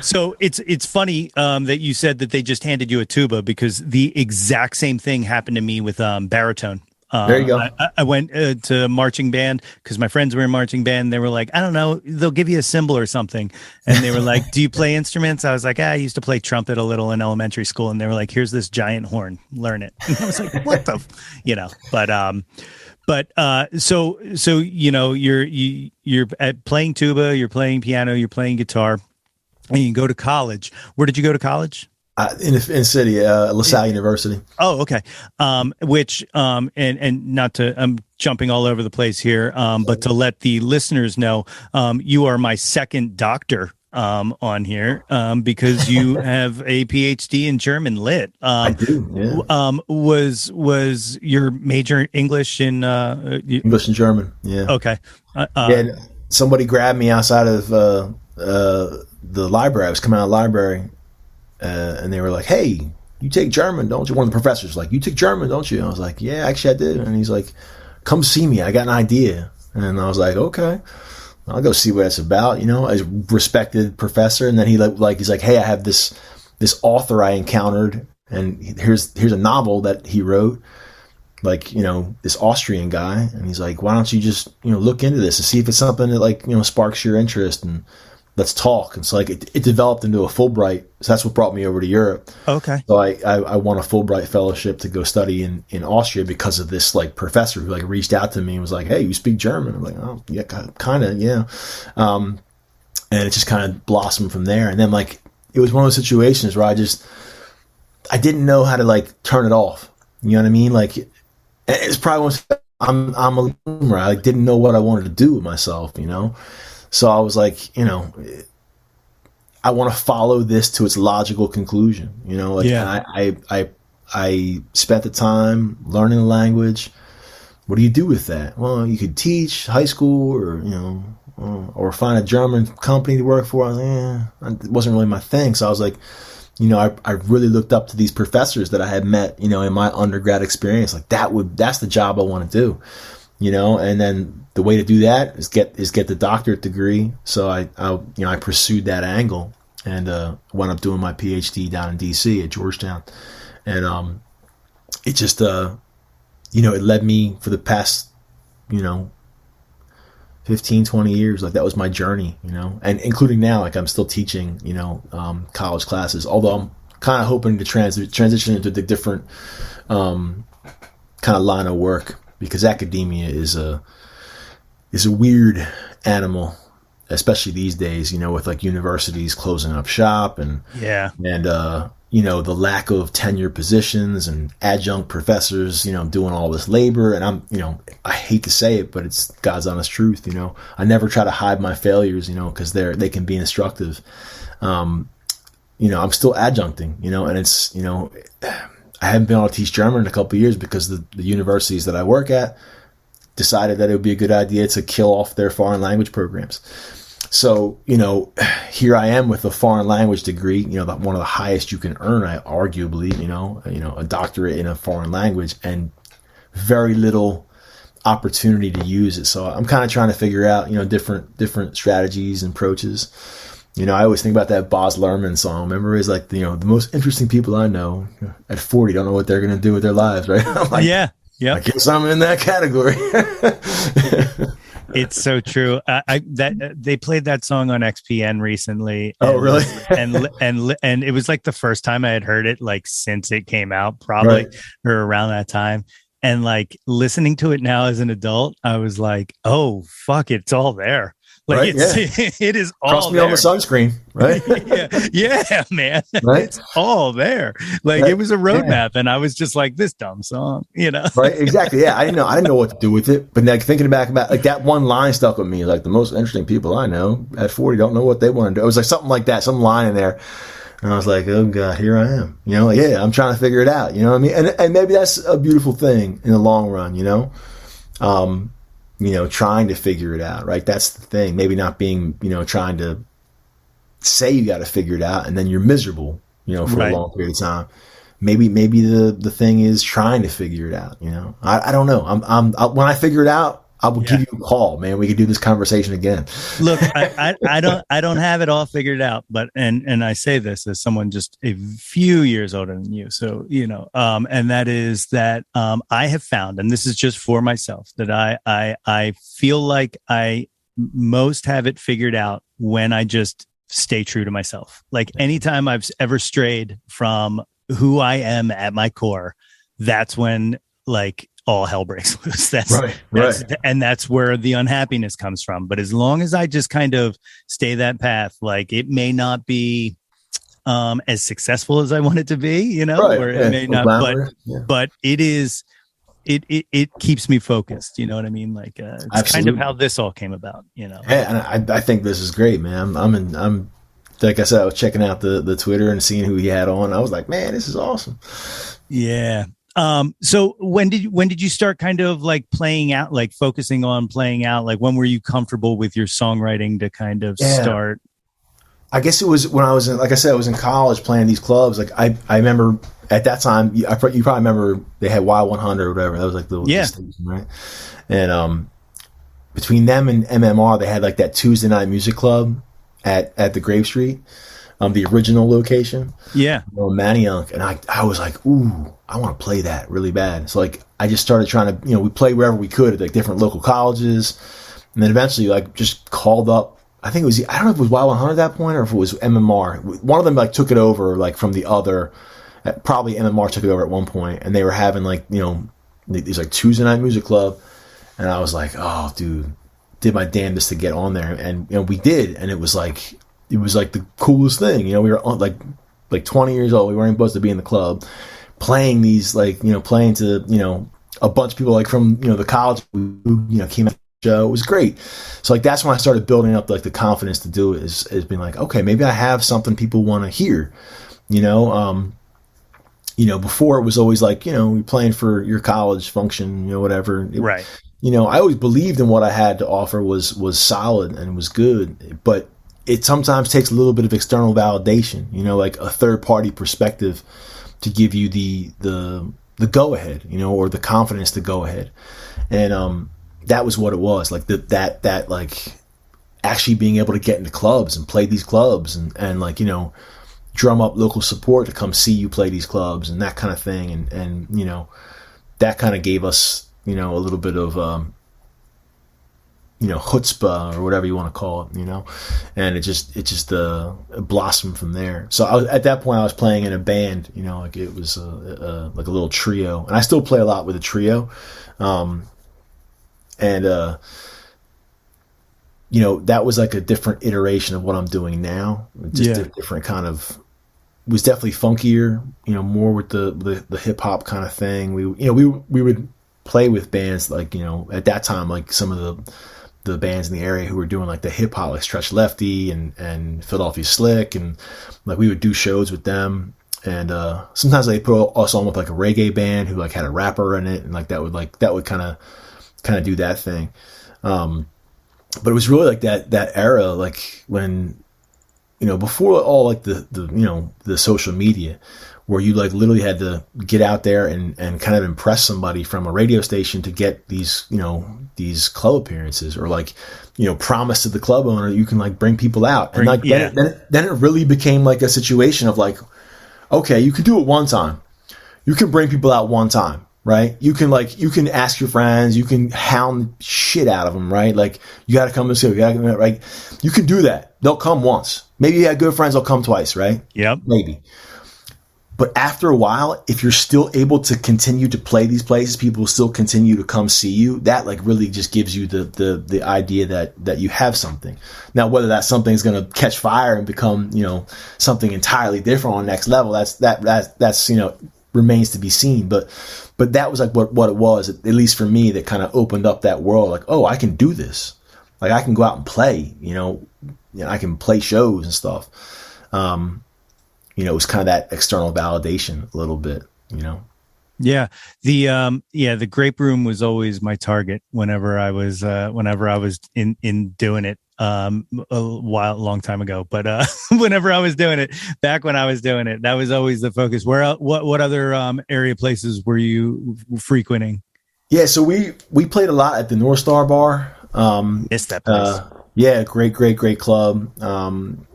So it's funny that you said that they just handed you a tuba because the exact same thing happened to me with baritone. There you go. I went to marching band because my friends were in marching band. They were like, I don't know, they'll give you a cymbal or something. And they were like, do you play instruments? I was like, I used to play trumpet a little in elementary school. And they were like, here's this giant horn, learn it. And I was like, what the, you know, so, you know, you're at playing tuba, you're playing piano, you're playing guitar, and you go to college. Where did you go to college? In city, LaSalle University. Oh, okay. Which and not to, I'm jumping all over the place here, but to let the listeners know, you are my second doctor on here because you have a PhD in German Lit. I do. Yeah. Was your major English in English and German? Yeah. Okay. And somebody grabbed me outside of the library. I was coming out of the library. And they were like, "Hey, you take German, don't you?" One of the professors was like, "You took German, don't you?" And I was like, "Yeah, actually I did." And he's like, "Come see me. I got an idea." And I was like, "Okay, I'll go see what it's about." You know, a respected professor. And then he's like, "Hey, I have this author I encountered, and here's a novel that he wrote. Like, you know, this Austrian guy." And he's like, "Why don't you just, you know, look into this and see if it's something that, like, you know, sparks your interest and let's talk." And so like it developed into a Fulbright. So that's what brought me over to Europe. Okay. So I won a Fulbright fellowship to go study in Austria because of this like professor who like reached out to me and was like, "Hey, you speak German?" I'm like, "Oh yeah, kind of, yeah." And it just kind of blossomed from there. And then like it was one of those situations where I didn't know how to like turn it off. You know what I mean? Like it's probably I'm a loomer. I didn't know what I wanted to do with myself. You know. So I was like, you know, I want to follow this to its logical conclusion, you know, like, and I spent the time learning the language, what do you do with that? Well, you could teach high school, or or find a German company to work for. I was like, it wasn't really my thing. So I was like, I really looked up to these professors that I had met, in my undergrad experience. Like that's the job I want to do, and then the way to do that is get the doctorate degree. So I pursued that angle and, wound up doing my PhD down in DC at Georgetown. And, it just, it led me for the past, 15, 20 years. Like that was my journey, and including now, like I'm still teaching, college classes, although I'm kind of hoping to transition into the different, kind of line of work, because academia is a weird animal, especially these days, with like universities closing up shop and the lack of tenure positions and adjunct professors, doing all this labor. And I hate to say it, but it's God's honest truth. I never try to hide my failures, because they can be instructive. I'm still adjuncting, and it's, I haven't been able to teach German in a couple of years because the universities that I work at decided that it would be a good idea to kill off their foreign language programs. So, here I am with a foreign language degree, one of the highest you can earn, arguably, a doctorate in a foreign language, and very little opportunity to use it. So I'm kind of trying to figure out, different strategies and approaches. I always think about that Baz Luhrmann song. Remember, it's like, the most interesting people I know at 40 don't know what they're going to do with their lives, right? I'm like, yeah. I guess I'm in that category. It's so true. They played that song on XPN recently. Oh, really? and it was like the first time I had heard it, like since it came out, probably, or around that time. And like listening to it now as an adult, I was like, oh fuck, it's all there. Like it is all cross me on the sunscreen, right? yeah, man. Right? It's all there. Like it was a roadmap, and I was just like, this dumb song, Right? Exactly. Yeah, I didn't know what to do with it, but like thinking back about like that one line stuck with me. Like the most interesting people I know at 40 don't know what they want to do. It was like something like that, some line in there, and I was like, oh god, here I am. I'm trying to figure it out. You know what I mean? And maybe that's a beautiful thing in the long run. Trying to figure it out, right? That's the thing. Maybe not being, trying to say you got to figure it out and then you're miserable, for a long period of time. Maybe the thing is trying to figure it out, I don't know. When I figure it out, I will give you a call, man. We could do this conversation again. Look, I don't have it all figured out, but and I say this as someone just a few years older than you. So, and that is that I have found, and this is just for myself, that I feel like I most have it figured out when I just stay true to myself. Like anytime I've ever strayed from who I am at my core, that's when like all hell breaks loose. That's and that's where the unhappiness comes from. But as long as I just kind of stay that path, like it may not be as successful as I want it to be, or it may not, but it is, it keeps me focused. You know what I mean? Like it's kind of how this all came about, Yeah, and I think this is great, man. I'm like I said, I was checking out the Twitter and seeing who he had on. I was like, man, this is awesome. Yeah. So when did you start kind of like playing out, like focusing on playing out? Like when were you comfortable with your songwriting to kind of start? I guess it was when I was in, like I said, I was in college playing these clubs. Like I remember at that time, you probably remember they had Y100 or whatever. That was like the station, right? And between them and MMR, they had like that Tuesday night music club at the Grape Street, the original location. Yeah, Manayunk, and I was like, ooh, I want to play that really bad. So like I just started trying to, we played wherever we could at like different local colleges, and then eventually like just called up. I think it was, I don't know if it was Y100 at that point or if it was MMR. One of them like took it over like from the other. Probably MMR took it over at one point, and they were having like these like Tuesday night music club, and I was like, oh dude, did my damnedest to get on there, and we did, and it was like the coolest thing. We were on, like 20 years old. We weren't supposed to be in the club, playing these like playing to a bunch of people like from the college who came out to the show. It was great. So like that's when I started building up like the confidence to do it. Is being like, okay, maybe I have something people want to hear, before it was always like, you're playing for your college function, whatever. Right. I always believed in what I had to offer was solid and was good, but it sometimes takes a little bit of external validation, like a third party perspective to give you the go ahead, or the confidence to go ahead. And, that was what it was, like that like actually being able to get into clubs and play these clubs and like, drum up local support to come see you play these clubs and that kind of thing. And that kind of gave us, a little bit of, chutzpah or whatever you want to call it, and it just blossomed from there. So at that point I was playing in a band, like it was like a little trio, and I still play a lot with a trio. That was like a different iteration of what I'm doing now. Just a different kind of, was definitely funkier, more with the hip hop kind of thing. We would play with bands like, at that time, like some of the bands in the area who were doing like the hip hop, like Stretch Lefty and Philadelphia Slick. And like, we would do shows with them. And, sometimes they put us on with like a reggae band who like had a rapper in it. And like, that would kind of do that thing. But it was really like that era, like when, before all like the social media, where you like literally had to get out there and kind of impress somebody from a radio station to get these, these club appearances, or like, promise to the club owner you can like bring people out. And like, then it really became like a situation of like, okay, you can do it one time. You can bring people out one time. Right? You can ask your friends, you can hound shit out of them, right? Like, you got to come and see, right? You can do that. They'll come once. Maybe you have good friends, they'll come twice, right? Yep. Maybe. But after a while, if you're still able to continue to play these places, people will still continue to come see you. That like really just gives you the idea that you have something. Now, whether that something is going to catch fire and become, something entirely different on the next level, that's remains to be seen. But that was like what it was, at least for me, that kind of opened up that world. Like, oh, I can do this. Like, I can go out and play, I can play shows and stuff. It was kind of that external validation a little bit, Yeah. The Grape Room was always my target whenever I was in doing it. Long time ago, but whenever I was doing it, back when I was doing it, that was always the focus. What other area places were you frequenting? Yeah, so we played a lot at the North Star Bar. Missed that place. Great club. And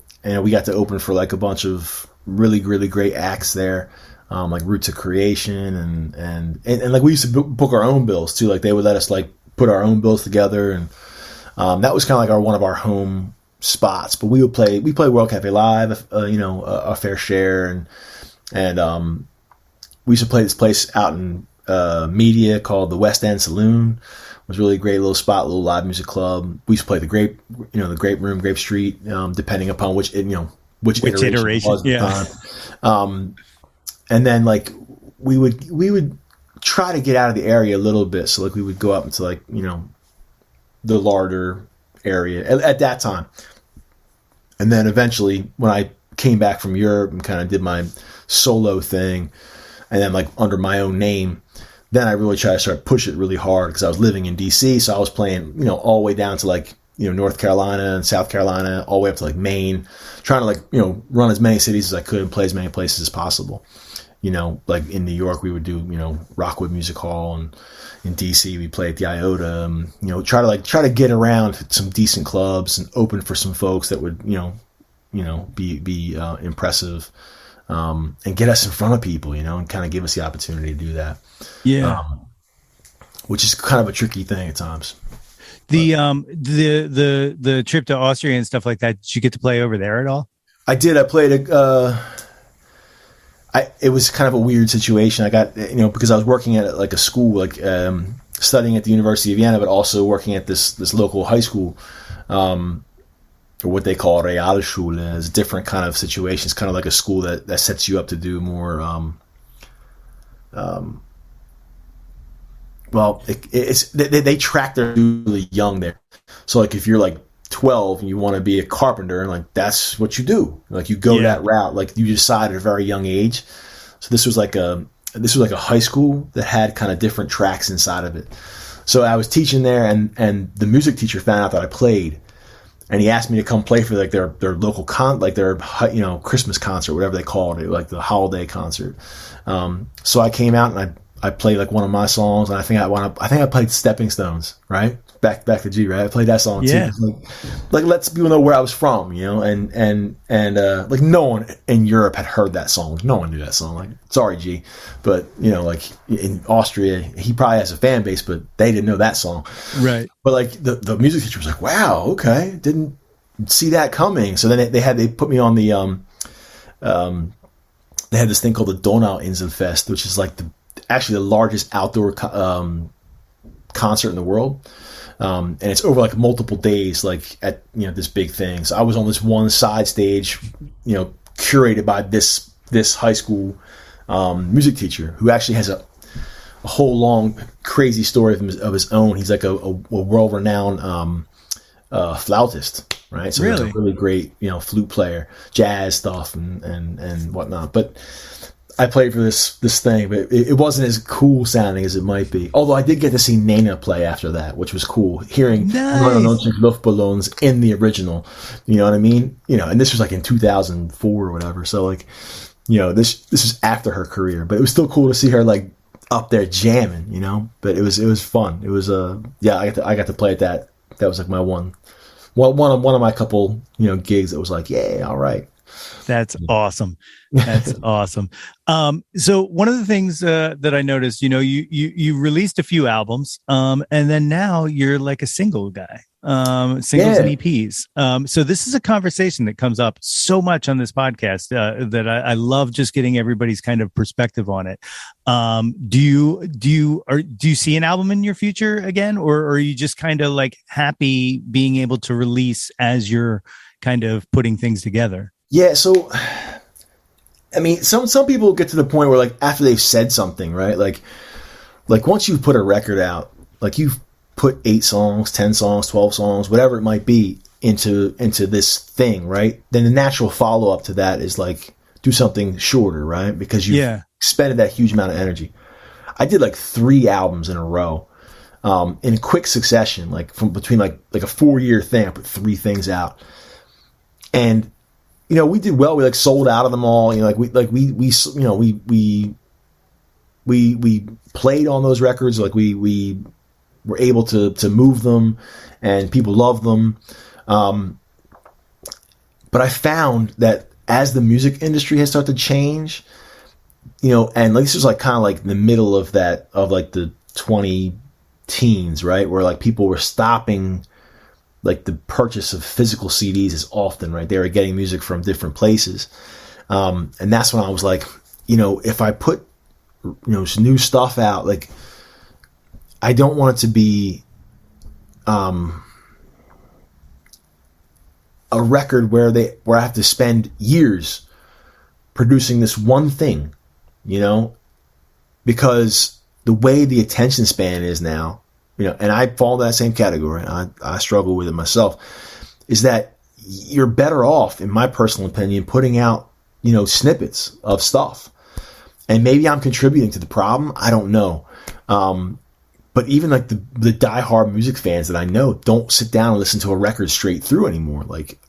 we got to open for like a bunch of really, really great acts there. Like Roots of Creation and like we used to book our own bills too. Like they would let us like put our own bills together, and that was kind of like one of our home spots. But we played World Cafe Live, a fair share, and we used to play this place out in Media called the West End Saloon. It was really a great little spot, little live music club. We used to play the Grape Room, Grape Street, depending upon which iteration was at the time. And then like we would try to get out of the area a little bit. So like we would go up into like, the larder area at that time. And then eventually when I came back from Europe and kind of did my solo thing, and then like under my own name, then I really tried to start push it really hard, because I was living in DC. So I was playing, all the way down to like, North Carolina and South Carolina, all the way up to like Maine, trying to like, run as many cities as I could and play as many places as possible. Like in New York, we would do, Rockwood Music Hall, and in DC, we played at the Iota, try to get around some decent clubs and open for some folks that would, be impressive, and get us in front of people, and kind of give us the opportunity to do that. Yeah. Which is kind of a tricky thing at times. The trip to Austria and stuff like that, did you get to play over there at all? I did. I played it was kind of a weird situation. I got, because I was working at like a school, like studying at the University of Vienna, but also working at this local high school, or what they call Realschule. It's a different kind of situation. It's kind of like a school that sets you up to do more, they track their really young there. So like if you're like 12 and you want to be a carpenter, and like that's what you do, like you go that route, like you decide at a very young age. So this was like a high school that had kind of different tracks inside of it. So I was teaching there, and the music teacher found out that I played, and he asked me to come play for like their local their Christmas concert, whatever they called it, like the holiday concert. So I came out and I played like one of my songs, and I think I played Stepping Stones, right? Back to G, right? I played that song too. Like lets people know where I was from, and like no one in Europe had heard that song. No one knew that song. Like, sorry, G, but like in Austria, he probably has a fan base, but they didn't know that song, right? But like the music teacher was like, "Wow, okay, didn't see that coming." So then they put me on the they had this thing called the Donauinselfest, which is like actually the largest outdoor concert in the world. And it's over like multiple days, like at, this big thing. So I was on this one side stage, curated by this high school, music teacher who actually has a whole long crazy story of his own. He's like a world-renowned, flautist, right? So really? He's a really great, flute player, jazz stuff and whatnot. But I played for this thing, but it wasn't as cool sounding as it might be. Although I did get to see Nena play after that, which was cool. Hearing Luftballons in the original, you know what I mean? And this was like in 2004 or whatever. So like, this is after her career, but it was still cool to see her like up there jamming, But it was fun. It was I got to play at that. That was like my one of my couple gigs that was like, yeah, all right. That's awesome. That's awesome. So one of the things that I noticed, you released a few albums, and then now you're like a single guy, singles and EPs. So this is a conversation that comes up so much on this podcast that I love just getting everybody's kind of perspective on it. Do you see an album in your future again, or are you just kind of like happy being able to release as you're kind of putting things together? Yeah, so I mean, some people get to the point where like after they've said something, right? Like once you put a record out, like you've put 8 songs, 10 songs, 12 songs, whatever it might be into this thing, right? Then the natural follow up to that is like do something shorter, right? Because you've expended that huge amount of energy. I did like 3 albums in a row, in quick succession, like from between like a 4-year thing. I put 3 things out, and we did well. We like sold out of them all. We played on those records. Like we were able to move them, and people loved them. But I found that as the music industry has started to change, and like this was like kind of like the middle of that, of like the 20 teens, right, where like people were stopping like the purchase of physical CDs is often, right? They were getting music from different places. And that's when I was like, if I put, new stuff out, like I don't want it to be, a record where I have to spend years producing this one thing, because the way the attention span is now, and I fall in that same category, and I struggle with it myself, is that you're better off, in my personal opinion, putting out, snippets of stuff. And maybe I'm contributing to the problem. I don't know. But even like the diehard music fans that I know don't sit down and listen to a record straight through anymore. Like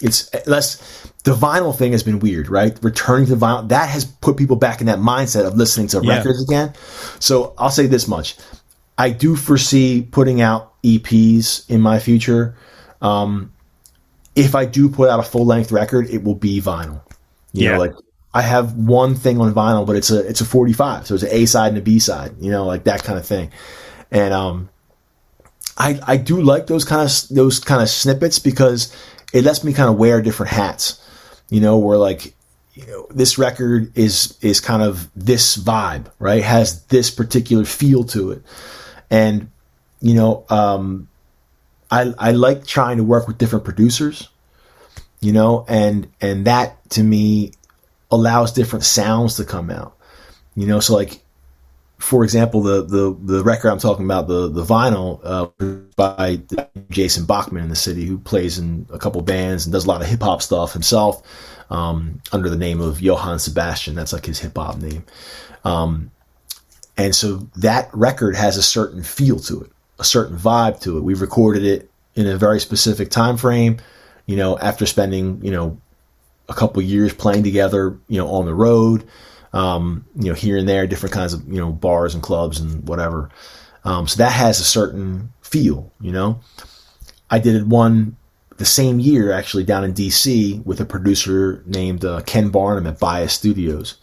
it's less. The vinyl thing has been weird, right? Returning to vinyl, that has put people back in that mindset of listening to records again. So I'll say this much. I do foresee putting out EPs in my future. If I do put out a full-length record, it will be vinyl. You know, like I have one thing on vinyl, but it's a 45, so it's an A side and a B side. Like that kind of thing. And I do like those kind of snippets because it lets me kind of wear different hats. Where like this record is kind of this vibe, right? Has this particular feel to it. And, I like trying to work with different producers, and that to me allows different sounds to come out, so like for example, the record I'm talking about, the vinyl, by Jason Bachman in the city, who plays in a couple bands and does a lot of hip hop stuff himself, under the name of Johann Sebastian. That's like his hip hop name. And so that record has a certain feel to it, a certain vibe to it. We've recorded it in a very specific time frame, after spending, a couple years playing together, on the road, here and there, different kinds of, bars and clubs and whatever. So that has a certain feel, I did one the same year, actually, down in DC with a producer named Ken Barnum at Bias Studios.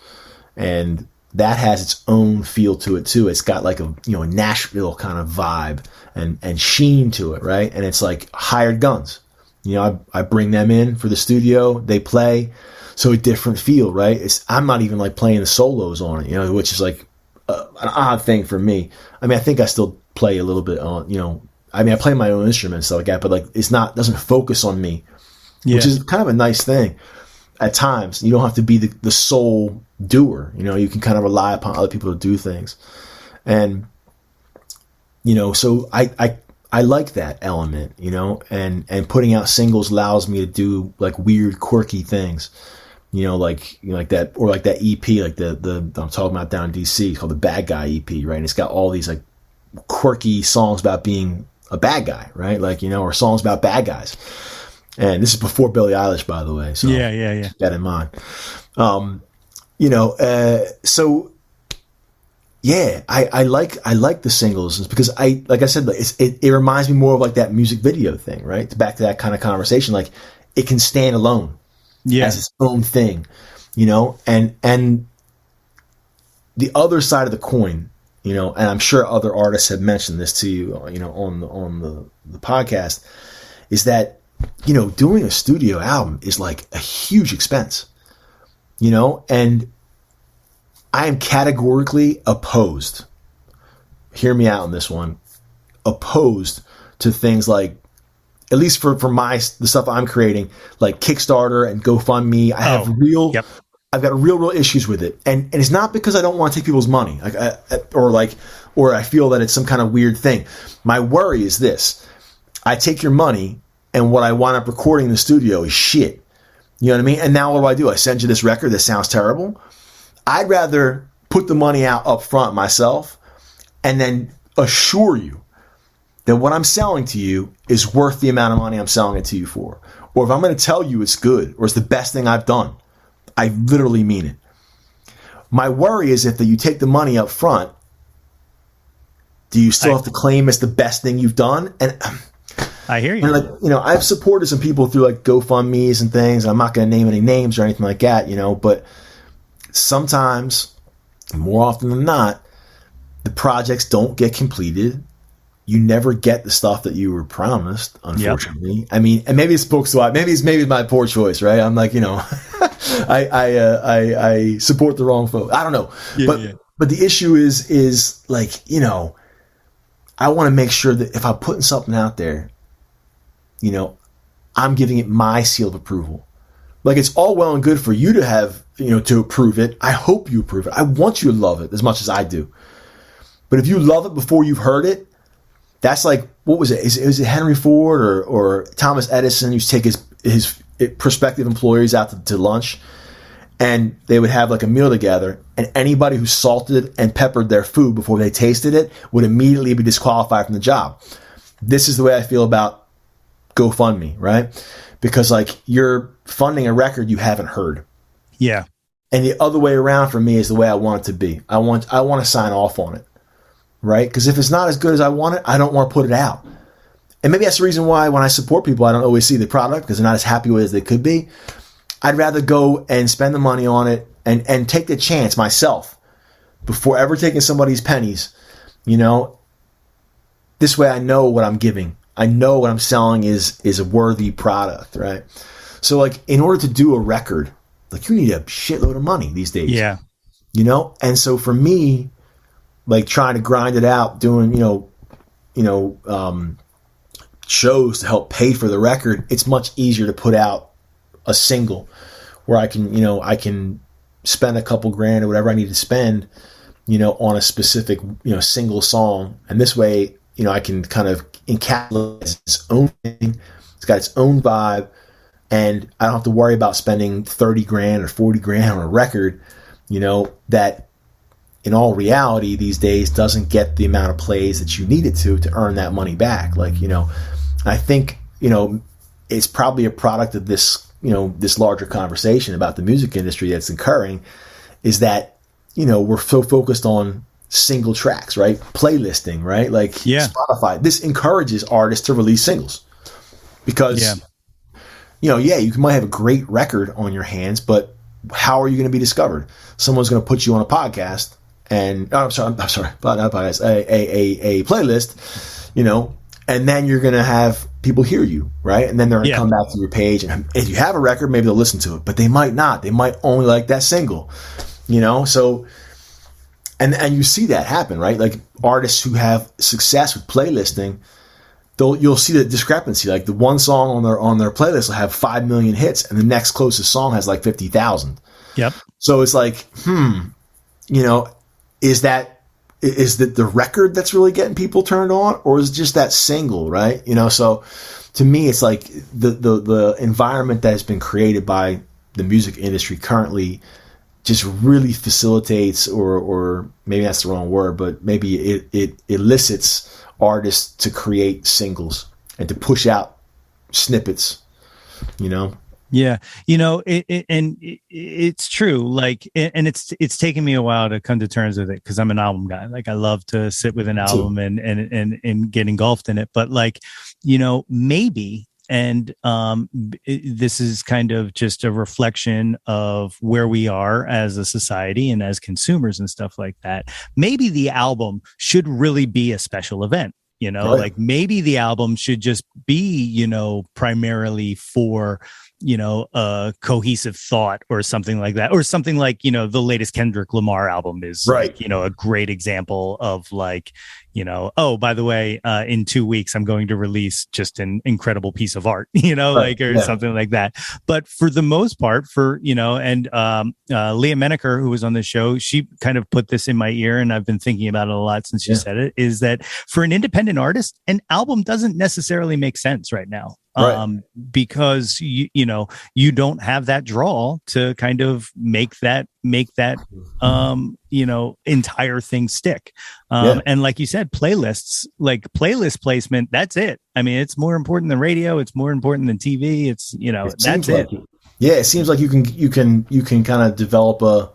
And that has its own feel to it too. It's got like a Nashville kind of vibe and sheen to it, right? And it's like hired guns. I bring them in for the studio, they play, so a different feel, right? I'm not even like playing the solos on it, which is like an odd thing for me. I mean, I think I still play a little bit on, I play my own instruments, stuff like that, but like doesn't focus on me, which is kind of a nice thing. At times, you don't have to be the sole doer. You can kind of rely upon other people to do things. And, so I like that element, and putting out singles allows me to do like weird, quirky things, like that, or like that EP, like the I'm talking about down in DC, it's called the Bad Guy EP, right? And it's got all these like quirky songs about being a bad guy, right? Like, or songs about bad guys. And this is before Billie Eilish, by the way. So yeah. Keep that in mind. So yeah, I like the singles because like I said, it reminds me more of like that music video thing, right? Back to that kind of conversation. Like it can stand alone as its own thing, and the other side of the coin, and I'm sure other artists have mentioned this to you, on the podcast, is that, doing a studio album is like a huge expense, and I am categorically opposed. Hear me out on this one. Opposed to things like, at least for the stuff I'm creating, like Kickstarter and GoFundMe. I've got real issues with it, and it's not because I don't want to take people's money, or I feel that it's some kind of weird thing. My worry is this: I take your money, and what I wind up recording in the studio is shit. You know what I mean? And now what do? I send you this record that sounds terrible. I'd rather put the money out up front myself and then assure you that what I'm selling to you is worth the amount of money I'm selling it to you for. Or if I'm going to tell you it's good or it's the best thing I've done, I literally mean it. My worry is if you take the money up front, do you still have to claim it's the best thing you've done? And I hear you. And I've supported some people through like GoFundMe's and things. I'm not going to name any names or anything like that, but sometimes, more often than not, the projects don't get completed. You never get the stuff that you were promised, unfortunately. Yep. I mean, and maybe it's books, so maybe it's my poor choice, right? I'm like, I support the wrong folks. I don't know, but the issue is like, I want to make sure that if I'm putting something out there, I'm giving it my seal of approval. Like, it's all well and good for you to have, to approve it. I hope you approve it. I want you to love it as much as I do. But if you love it before you've heard it, that's like, what was it? Is it Henry Ford or Thomas Edison used to take his prospective employees out to lunch, and they would have like a meal together, and anybody who salted and peppered their food before they tasted it would immediately be disqualified from the job. This is the way I feel about GoFundMe, right? Because like, you're funding a record you haven't heard. Yeah. And the other way around for me is the way I want it to be. I want to sign off on it, right? Because if it's not as good as I want it, I don't want to put it out. And maybe that's the reason why when I support people, I don't always see the product because they're not as happy with it as they could be. I'd rather go and spend the money on it and take the chance myself before ever taking somebody's pennies. This way I know what I'm giving. I know what I'm selling is a worthy product, right? So like, in order to do a record, like, you need a shitload of money these days. Yeah. And so for me, like, trying to grind it out, doing, shows to help pay for the record, it's much easier to put out a single where I can spend a couple grand or whatever I need to spend on a specific, single song. And this way, I can kind of encapsulate its own thing. It's got its own vibe. And I don't have to worry about spending 30 grand or 40 grand on a record, that in all reality these days doesn't get the amount of plays that you need it to earn that money back. I think, it's probably a product of this, this larger conversation about the music industry that's occurring, is that, we're so focused on single tracks, right? Playlisting, right? Spotify. This encourages artists to release singles because, you might have a great record on your hands, but how are you going to be discovered? Someone's going to put you on a podcast and, not podcast, a playlist, and then you're going to have people hear you, right? And then they're going to come back to your page. And if you have a record, maybe they'll listen to it, but they might not. They might only like that single, So, and you see that happen, right? Like artists who have success with playlisting, you'll see the discrepancy. Like the one song on their playlist will have 5 million hits, and the next closest song has like 50,000. Yep. So it's like, is that the record that's really getting people turned on, or is it just that single, right? So to me, it's like the environment that has been created by the music industry currently just really facilitates, or maybe that's the wrong word, but maybe it elicits artists to create singles and to push out snippets, Yeah. It's true. And it's taken me a while to come to terms with it, because I'm an album guy. I love to sit with an album and get engulfed in it. But maybe, and this is kind of just a reflection of where we are as a society and as consumers and stuff like that. Maybe the album should really be a special event. Right. Maybe the album should just be, primarily for, a cohesive thought or something like that, or something like, the latest Kendrick Lamar album is right. A great example of oh, by the way, in 2 weeks, I'm going to release just an incredible piece of art, something like that. But for the most part, and Leah Menaker, who was on the show, she kind of put this in my ear, and I've been thinking about it a lot since you said it, is that for an independent artist, an album doesn't necessarily make sense right now. Right. Because you don't have that draw to kind of make that entire thing stick. And like you said, playlist placement, that's it. I mean, it's more important than radio. It's more important than TV. It's, that's it. Yeah. It seems like you can kind of develop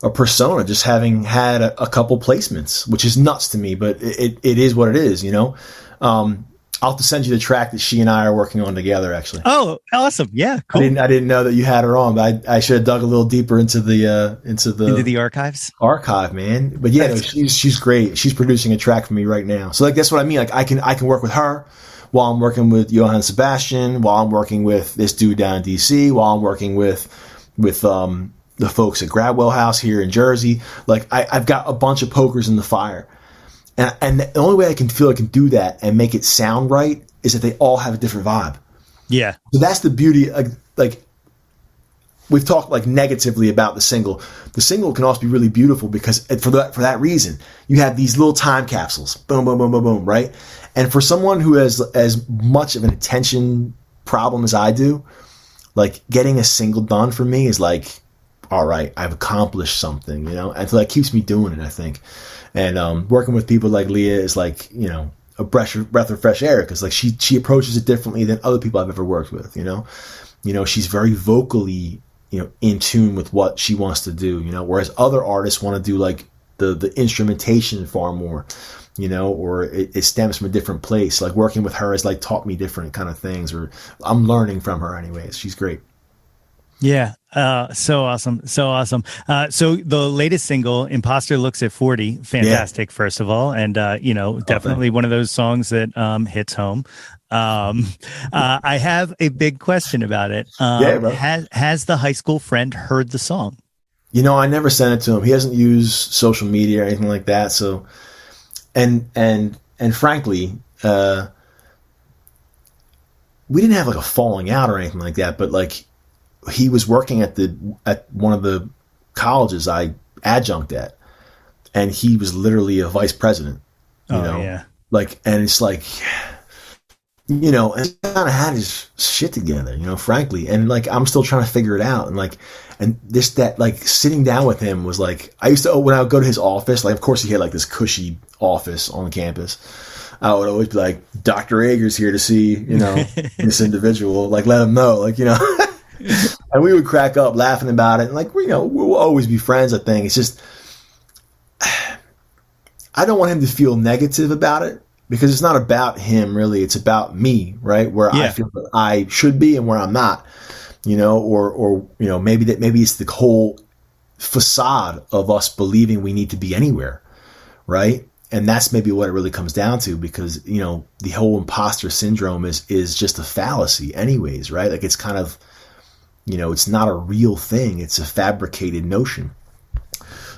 a persona just having had a couple placements, which is nuts to me, but it is what it is, I'll have to send you the track that she and I are working on together, actually. Oh, awesome. Yeah, cool. I didn't know that you had her on, but I should have dug a little deeper into the archives. Archive, man. But yeah, she's great. She's producing a track for me right now. So that's what I mean. I can work with her while I'm working with Johann Sebastian, while I'm working with this dude down in DC, while I'm working with the folks at Gradwell House here in Jersey. I've got a bunch of pokers in the fire. And the only way I can feel I can do that and make it sound right is that they all have a different vibe. Yeah. So that's the beauty. We've talked negatively about the single. The single can also be really beautiful because for that reason, you have these little time capsules. Boom, boom, boom, boom, boom. Right. And for someone who has as much of an attention problem as I do, getting a single done for me is all right, I've accomplished something, and so that keeps me doing it, I think. And working with people like Leah is a breath of fresh air, because she approaches it differently than other people I've ever worked with. She's very vocally in tune with what she wants to do. Whereas other artists want to do the instrumentation far more. Or it stems from a different place. Working with her has taught me different kind of things, or I'm learning from her anyways. She's great. Yeah. So awesome. So the latest single, Imposter Looks At 40, fantastic, first of all. And, definitely one of those songs that hits home. I have a big question about it. Has the high school friend heard the song? I never sent it to him. He hasn't used social media or anything like that. So, and frankly, we didn't have a falling out or anything like that, but he was working at one of the colleges I adjunct at. and he was literally a vice president, you know, yeah. like, and it's like, you know, and he kind of had his shit together, you know, frankly. And like, I'm still trying to figure it out. And like, and that like sitting down with him was like, I used to, when I would go to his office, like, of course he had like this cushy office on campus. I would always be like, Dr. Ager's here to see, you know, this individual, like, let him know, like, you know, and we would crack up laughing about it. And like, you know, we'll always be friends. I think it's just, I don't want him to feel negative about it, because it's not about him really. It's about me, right? Where I feel that I should be and where I'm not, you know, or, you know, maybe it's the whole facade of us believing we need to be anywhere. Right. And that's maybe what it really comes down to, because, you know, the whole imposter syndrome is just a fallacy anyways, right? Like, it's kind of, you know, it's not a real thing. It's a fabricated notion.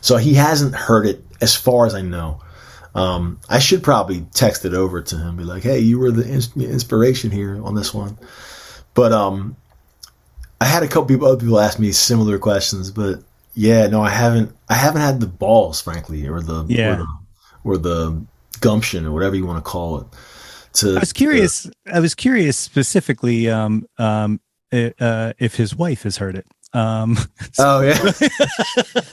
So he hasn't heard it as far as I know. I should probably text it over to him, be like, hey, you were the inspiration here on this one. But I had a couple other people ask me similar questions, but yeah, no, I haven't had the balls, frankly, or the gumption, or whatever you want to call it. I was curious specifically if his wife has heard it. Oh yeah,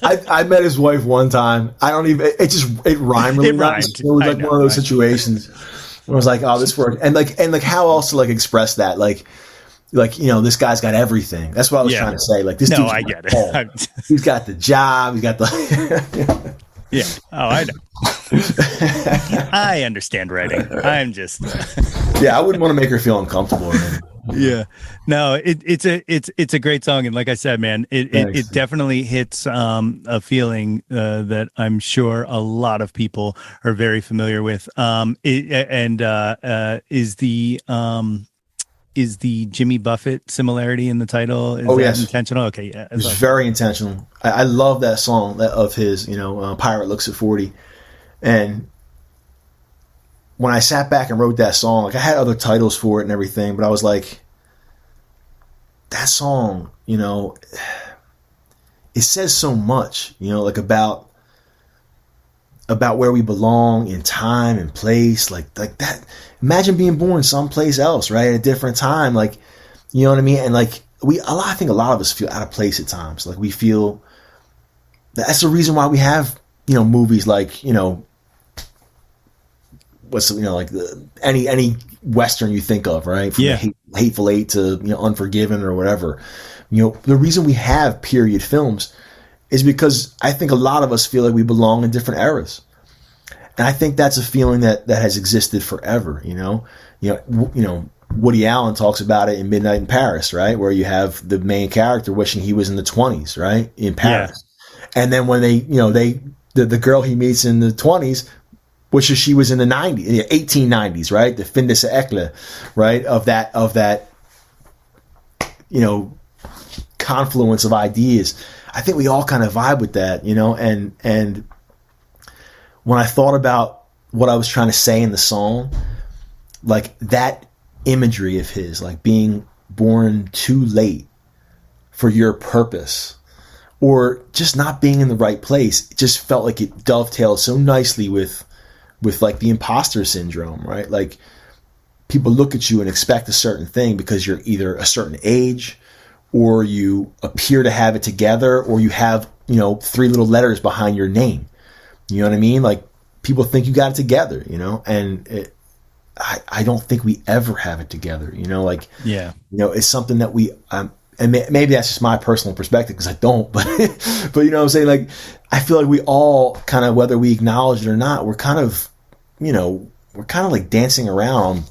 I met his wife one time. I don't even. It rhymed really well. It was like one of those situations where I was like, "Oh, this worked," and like how else to like express that? Like you know, this guy's got everything. That's what I was trying to say. Like this. No, I get it. He's got the job. He's got the. Yeah. Oh, I know. I understand writing. I'm just. Yeah, I wouldn't want to make her feel uncomfortable. Yeah. No, it's a great song, and like I said, man, it definitely hits a feeling that I'm sure a lot of people are very familiar with. Is the Jimmy Buffett similarity in the title? Is that intentional? Okay, yeah, it's very intentional. I love that song of his. You know, Pirate Looks at 40, and when I sat back and wrote that song, like I had other titles for it and everything, but I was like, that song, you know, it says so much, you know, like about where we belong in time and place, like that. Imagine being born someplace else, right, at a different time, like, you know what I mean? And like I think a lot of us feel out of place at times. Like we feel that's the reason why we have, you know, movies like, you know, like any Western you think of, right? From Hateful Eight to, you know, Unforgiven or whatever. You know, the reason we have period films is because I think a lot of us feel like we belong in different eras. And I think that's a feeling that has existed forever, you know. You know, Woody Allen talks about it in Midnight in Paris, right? Where you have the main character wishing he was in the 20s, right? In Paris. Yeah. And then when the girl he meets in the 20s, which is she was in the 90s, 1890s, right? The fin de siècle, right? Of that, you know, confluence of ideas. I think we all kind of vibe with that, you know, and when I thought about what I was trying to say in the song, like that imagery of his, like being born too late for your purpose, or just not being in the right place, it just felt like it dovetailed so nicely with like the imposter syndrome, right? Like people look at you and expect a certain thing because you're either a certain age, or you appear to have it together, or you have, you know, 3 little letters behind your name. You know what I mean? Like people think you got it together, you know, and I don't think we ever have it together, you know, like, you know, it's something that we, and maybe that's just my personal perspective because I don't, but you know what I'm saying? Like, I feel like we all kind of, whether we acknowledge it or not, we're kind of, you know, we're kind of like dancing around on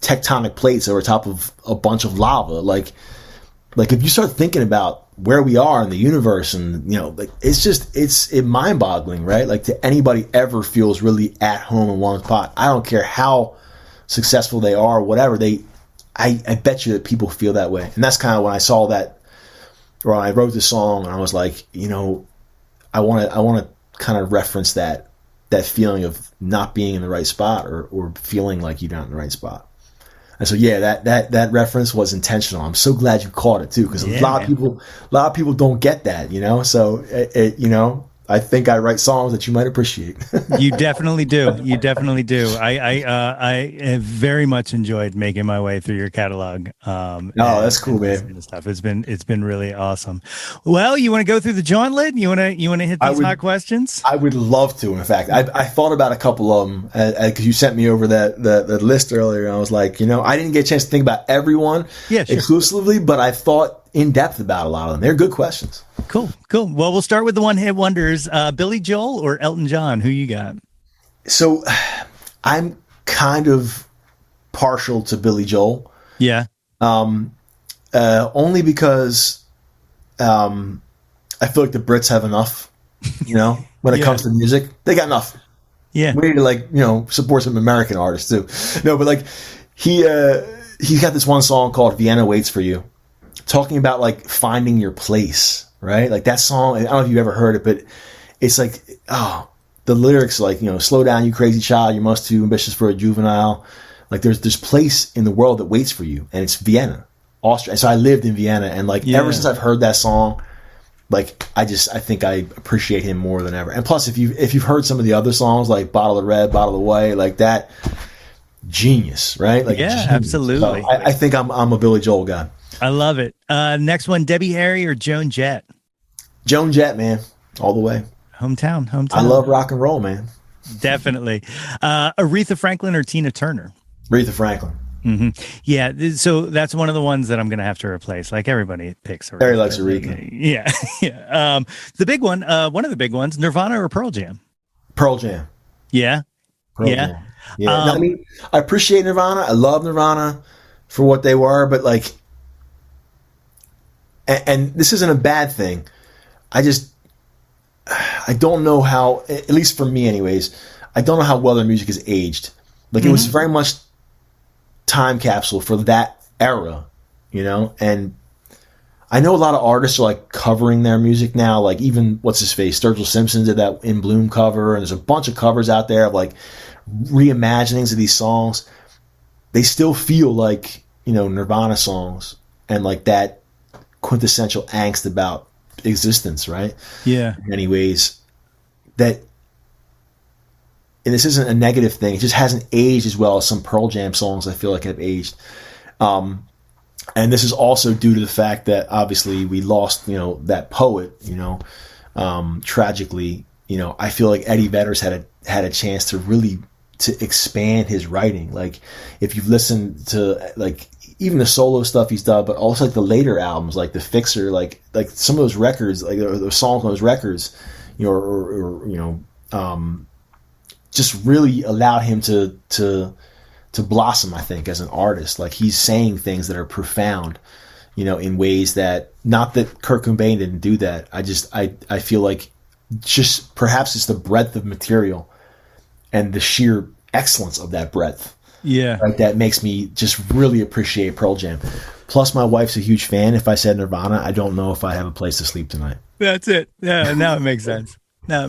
tectonic plates over top of a bunch of lava. Like if you start thinking about where we are in the universe, and, you know, like it's mind boggling, right? Like to anybody ever feels really at home in one spot. I don't care how successful they are, whatever I bet you that people feel that way. And that's kind of when I saw that, or I wrote the song and I was like, you know, I want to kind of reference that feeling of not being in the right spot, or feeling like you're not in the right spot. And so, yeah, that reference was intentional. I'm so glad you caught it too, because a lot of people don't get that, you know. So you know, I think I write songs that you might appreciate. You definitely do. You definitely do. I have very much enjoyed making my way through your catalog. That's cool, man. Stuff. It's been really awesome. Well, you want to go through the Jawntlet? You want to hit these hot questions? I would love to. In fact, I thought about a couple of them because you sent me over the list earlier. And I was like, I didn't get a chance to think about everyone exclusively, but I thought in depth about a lot of them. They're good questions. Cool. Well, we'll start with the one-hit wonders. Billy Joel or Elton John? Who you got? So I'm kind of partial to Billy Joel. Yeah. Only because I feel like the Brits have enough, when it comes to music. They got enough. Yeah. We need to support some American artists too. No, but he's got this one song called Vienna Waits for You, talking about finding your place, right? That song, I don't know if you've ever heard it, but it's the lyrics slow down, you crazy child, you're much too ambitious for a juvenile. There's place in the world that waits for you, and it's Vienna, Austria. And so I lived in Vienna, and ever since I've heard that song, I think I appreciate him more than ever. And plus, if you've heard some of the other songs like Bottle of Red, Bottle Away, that, genius, right? Genius. Absolutely. So I think I'm a Billy Joel guy. I love it. Next one, Debbie Harry or Joan Jett? Joan Jett, man, all the way. Hometown. I love rock and roll, man. Definitely. Aretha Franklin or Tina Turner? Aretha Franklin. Mm-hmm. Yeah, so that's one of the ones that I'm going to have to replace. Everybody picks Aretha. Harry likes Aretha. Yeah. The big one, one of the big ones, Nirvana or Pearl Jam? Pearl Jam. Yeah. Pearl Jam. Yeah. I appreciate Nirvana. I love Nirvana for what they were, but and this isn't a bad thing. I don't know how, at least for me anyways, I don't know how well their music is aged. It was very much time capsule for that era, and I know a lot of artists are covering their music now, even what's his face, Sturgill Simpson did that In Bloom cover, and there's a bunch of covers out there of reimaginings of these songs. They still feel Nirvana songs and that quintessential angst about existence, right? Yeah. In many ways, and this isn't a negative thing, it just hasn't aged as well as some Pearl Jam songs I feel like have aged. And this is also due to the fact that obviously we lost, that poet, tragically. I feel like Eddie Vedder's had a chance to really expand his writing. If you've listened to even the solo stuff he's done, but also the later albums, The Fixer, some of those records, the songs on those records, just really allowed him to blossom, I think, as an artist. He's saying things that are profound, in ways that, not that Kurt Cobain didn't do that. I feel like just perhaps it's the breadth of material and the sheer excellence of that breadth. Yeah. That makes me just really appreciate Pearl Jam. Plus, my wife's a huge fan. If I said Nirvana, I don't know if I have a place to sleep tonight. That's it. Yeah, now it makes sense. That's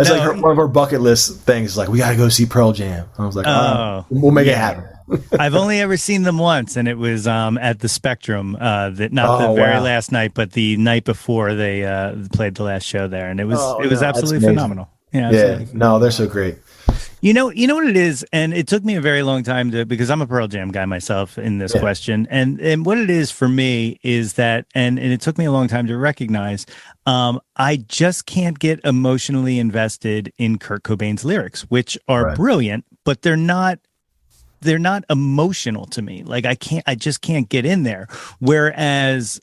one of her bucket list things. We got to go see Pearl Jam. I was like, we'll make it happen. I've only ever seen them once, and it was at the Spectrum. The very last night, but the night before they played the last show there, and it was absolutely phenomenal. Yeah. Absolutely. No, they're so great. You know what it is, and it took me a very long time because I'm a Pearl Jam guy myself in this question, and what it is for me is that, and it took me a long time to recognize, I just can't get emotionally invested in Kurt Cobain's lyrics, which are brilliant, but they're not emotional to me. I just can't get in there. Whereas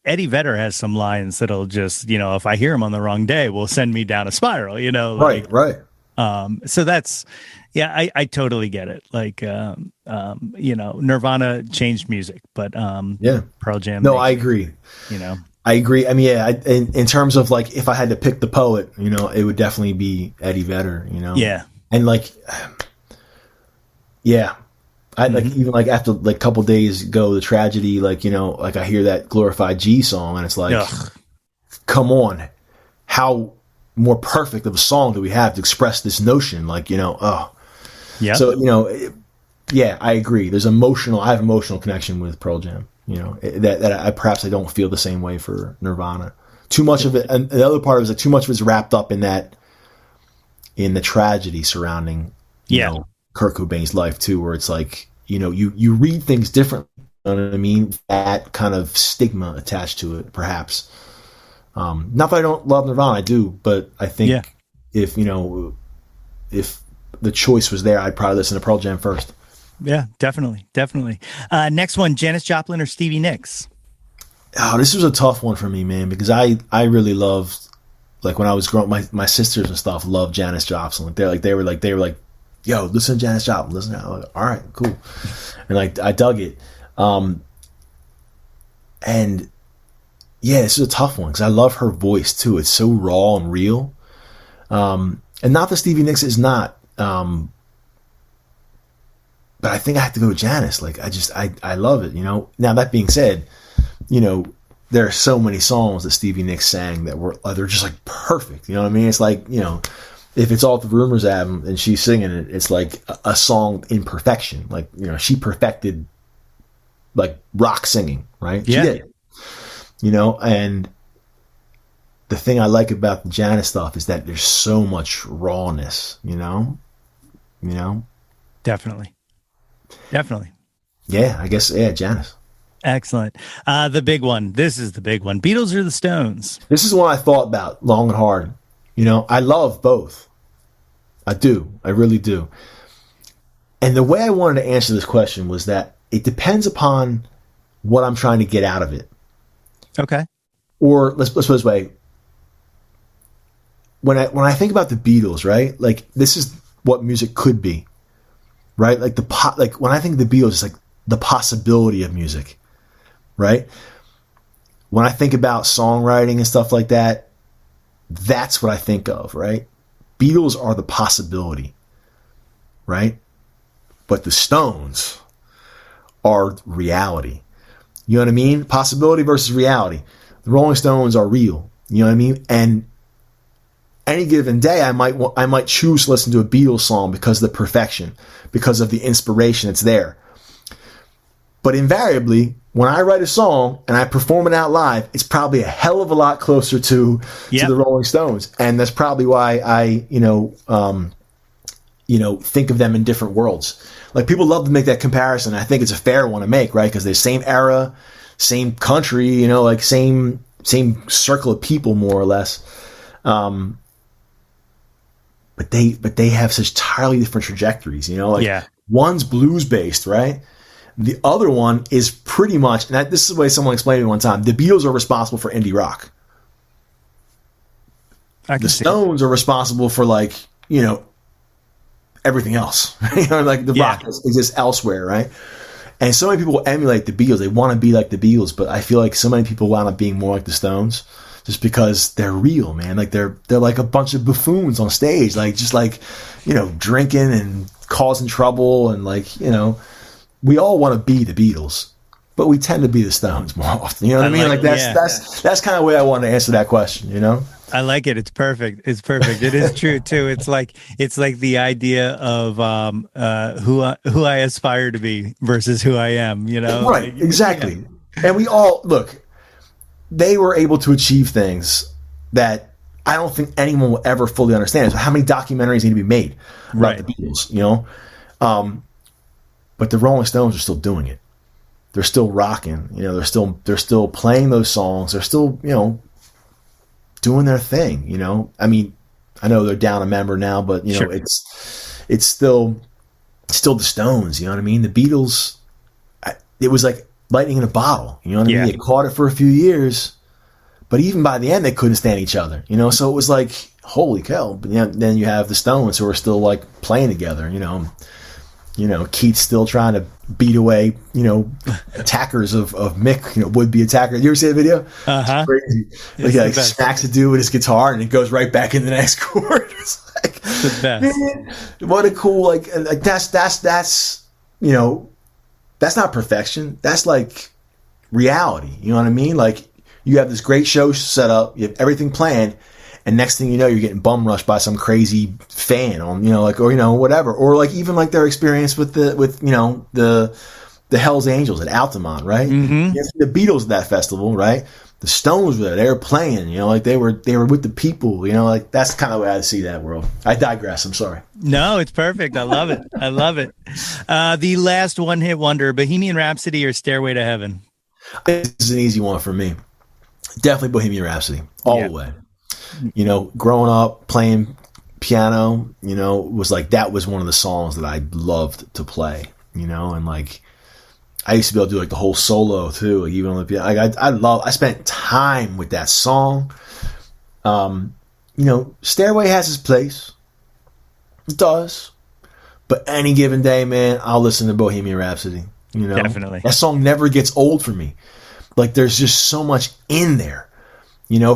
Eddie Vedder has some lines that'll just, if I hear him on the wrong day, will send me down a spiral, Right. So that's, I totally get it. Nirvana changed music, but Pearl Jam. No, I agree. I agree. In terms of if I had to pick the poet, it would definitely be Eddie Vedder. Yeah, and I even after a couple days ago, the tragedy, I hear that Glorified G song, and it's come on, how more perfect of a song do we have to express this notion? Yeah. So, I agree. I have emotional connection with Pearl Jam, that I perhaps I don't feel the same way for Nirvana. Too much of it, and the other part is that too much of it's wrapped up in the tragedy surrounding, you know, Kurt Cobain's life too, where it's like, you know, you read things differently. You know what I mean? That kind of stigma attached to it, perhaps. Not that I don't love Nirvana, I do, but I think if the choice was there, I'd probably listen to Pearl Jam first. Yeah, definitely. Next one, Janis Joplin or Stevie Nicks? Oh, this was a tough one for me, man, because I really loved, like, when I was growing up, my sisters and stuff loved Janis Joplin. They were like, yo, listen to Janis Joplin. Listen to her. Like, all right, cool. And like, I dug it. And yeah, this is a tough one because I love her voice too. It's so raw and real. And not that Stevie Nicks is not, but I think I have to go with Janis. Like, I love it, you know. Now, that being said, you know, there are so many songs that Stevie Nicks sang that they're just like perfect. You know what I mean? It's like, you know, if it's All the Rumors album and she's singing it, it's like a song in perfection. Like, you know, she perfected like rock singing, right? Yeah. She did. You know, and the thing I like about the Janis stuff is that there's so much rawness, you know? Definitely. Yeah, I guess, yeah, Janis. Excellent. The big one. This is the big one. Beatles or the Stones? This is one I thought about long and hard. You know, I love both. I do. I really do. And the way I wanted to answer this question was that it depends upon what I'm trying to get out of it. Okay. Or let's put it this way. When I think about the Beatles, right? Like, this is what music could be, right? Like like when I think of the Beatles, it's like the possibility of music, right? When I think about songwriting and stuff like that, that's what I think of, right? Beatles are the possibility, right? But the Stones are reality. You know what I mean? Possibility versus reality. The Rolling Stones are real. You know what I mean? And any given day, I might choose to listen to a Beatles song because of the perfection, because of the inspiration that's there. But invariably, when I write a song and I perform it out live, it's probably a hell of a lot closer to the Rolling Stones, and that's probably why I think of them in different worlds. Like, people love to make that comparison. I think it's a fair one to make, right? Because they're same era, same country, you know, like same circle of people, more or less. But they have such entirely different trajectories, you know. Like, one's blues based, right? The other one is pretty much, and this is the way someone explained it one time, the Beatles are responsible for indie rock. The Stones are responsible for, like, you know, everything else. You know, like the rock exists elsewhere, right? And so many people emulate the Beatles. They want to be like the Beatles, but I feel like so many people wound up being more like the Stones just because they're real, man. Like, they're like a bunch of buffoons on stage, like, just like, you know, drinking and causing trouble, and, like, you know, we all want to be the Beatles, but we tend to be the Stones more often. You know what I mean? Like, that's kind of the way I want to answer that question, you know? I like it. It's perfect. It is true too. It's like the idea of who I aspire to be versus who I am, you know? Right, exactly. Yeah. And we all, look, they were able to achieve things that I don't think anyone will ever fully understand. So how many documentaries need to be made about the Beatles, you know? But the Rolling Stones are still doing it. They're still rocking, you know, they're still playing those songs. They're still, you know, doing their thing, you know. I mean, I know they're down a member now, but, you know, it's still the Stones, you know what I mean? The Beatles, it was like lightning in a bottle, you know what I mean? They caught it for a few years, but even by the end, they couldn't stand each other, you know? So it was like, holy cow. But then you have the Stones who are still, like, playing together, you know. You know, Keith's still trying to beat away, you know, attackers of Mick, you know, would-be attacker. You ever see the video? Uh-huh. It's crazy. Like, smacks a dude with his guitar and it goes right back in the next chord. It's like, the best. Man, what a cool, like that's, you know, that's not perfection. That's, like, reality. You know what I mean? Like, you have this great show set up, you have everything planned, and next thing you know, you're getting bum rushed by some crazy fan on, you know, like, or, you know, whatever. Or, like, even like their experience with you know, the Hells Angels at Altamont, right? Mm-hmm. You have the Beatles at that festival, right? the Stones were there. They were playing, like they were with the people, like that's kind of the way I see that world. I digress. I'm sorry. No, it's perfect. I love it. I love it. The last one-hit wonder, Bohemian Rhapsody or Stairway to Heaven? This is an easy one for me. Definitely Bohemian Rhapsody all the way. Growing up playing piano, was like, that was one of the songs that I loved to play, and like, I used to be able to do like the whole solo too, like even on the piano. I spent time with that song. Stairway has its place. It does. But any given day, man, I'll listen to Bohemian Rhapsody. Definitely. That song never gets old for me. Like there's just so much in there.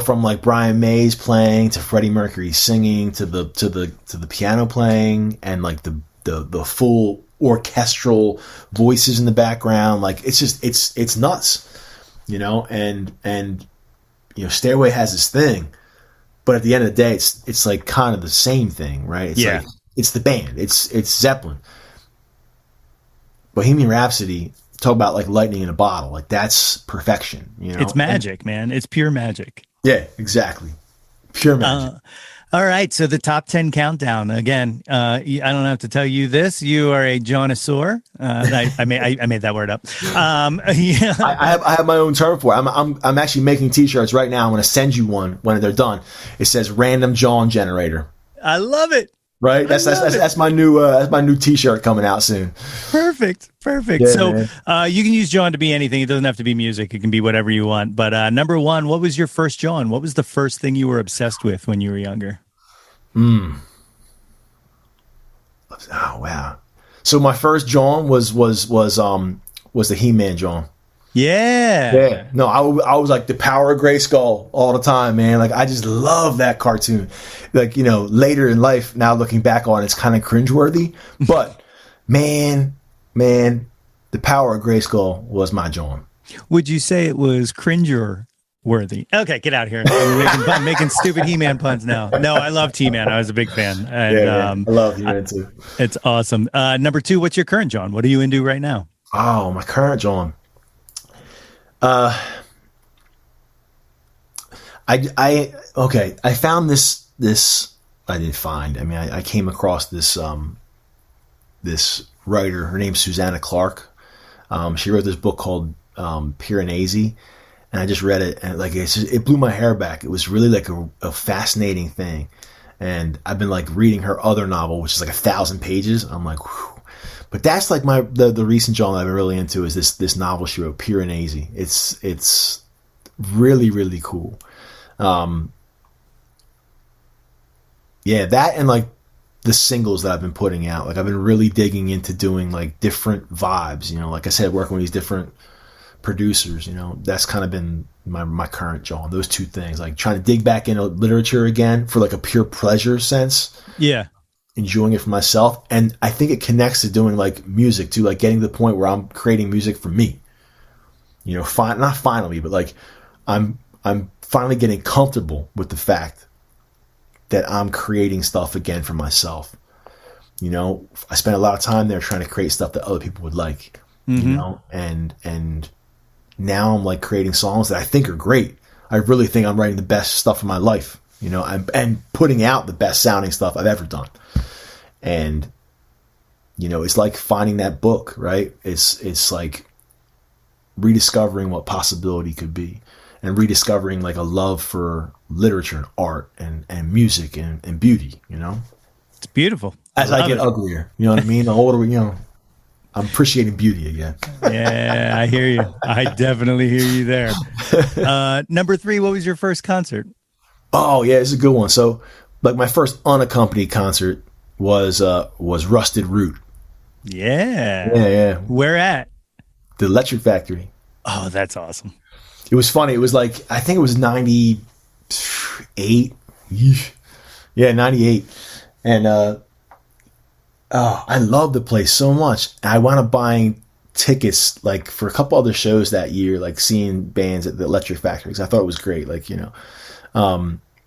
From like Brian May's playing to Freddie Mercury singing to the piano playing and like the full orchestral voices in the background. Like it's just it's nuts, and Stairway has this thing, but at the end of the day it's like kind of the same thing, right? It's like, it's the band, it's Zeppelin. Bohemian Rhapsody, talk about like lightning in a bottle, like that's perfection. It's magic, man. It's pure magic. Yeah, exactly. Pure magic. All right, so the top 10 countdown. Again, I don't have to tell you this. You are a Jawnosaur. I made that word up. Yeah. I have my own term for it. I'm actually making T-shirts right now. I'm going to send you one when they're done. It says random Jawn generator. I love it. Right? That's my new T-shirt coming out soon. Perfect. Yeah, So you can use Jawn to be anything. It doesn't have to be music. It can be whatever you want. But number one, what was your first Jawn? What was the first thing you were obsessed with when you were younger? Oh wow! So my first Jawn was the He-Man Jawn. Yeah. No, I was like the Power of Grayskull all the time, man. Like I just love that cartoon. Like later in life, now looking back on it, it's kind of cringeworthy, but man, the Power of Grayskull was my Jawn. Would you say it was cringer worthy? Okay, get out of here. I'm making stupid He-Man puns now. No, I love He-Man. I was a big fan. And, I love He-Man too. It's awesome. Number two, what's your current Jawn? What are you into right now? Oh, my current Jawn. I found this. I didn't find. I mean, I came across this writer. Her name's Susanna Clark. She wrote this book called Piranesi, and I just read it, and like it blew my hair back. It was really like a fascinating thing, and I've been like reading her other novel, which is like 1,000 pages. I'm like, whew. But that's like the recent Jawn I've been really into is this novel she wrote, Piranesi. It's really, really cool. That and like the singles that I've been putting out. Like I've been really digging into doing like different vibes, like I said, working with these different producers, that's kind of been my current Jawn. Those two things, like trying to dig back into literature again for like a pure pleasure sense. Yeah. Enjoying it for myself. And I think it connects to doing like music too, like getting to the point where I'm creating music for me, not finally, but like I'm finally getting comfortable with the fact that I'm creating stuff again for myself. I spent a lot of time there trying to create stuff that other people would like, and now I'm like creating songs that I think are great. I really think I'm writing the best stuff of my life, and putting out the best sounding stuff I've ever done. And, it's like finding that book, right? It's like rediscovering what possibility could be and rediscovering like a love for literature and art and music and beauty, It's beautiful. As I get uglier, you know what I mean? The older, I'm appreciating beauty again. Yeah, I hear you. I definitely hear you there. Number three, what was your first concert? Oh yeah, it's a good one. So like my first unaccompanied concert was Rusted Root. Yeah. Where at? The Electric Factory. Oh, that's awesome. It was funny. It was like, I think it was 98. Yeah, 98. And I love the place so much. I wound up buying tickets like for a couple other shows that year, like seeing bands at the Electric Factory, because I thought it was great. Like,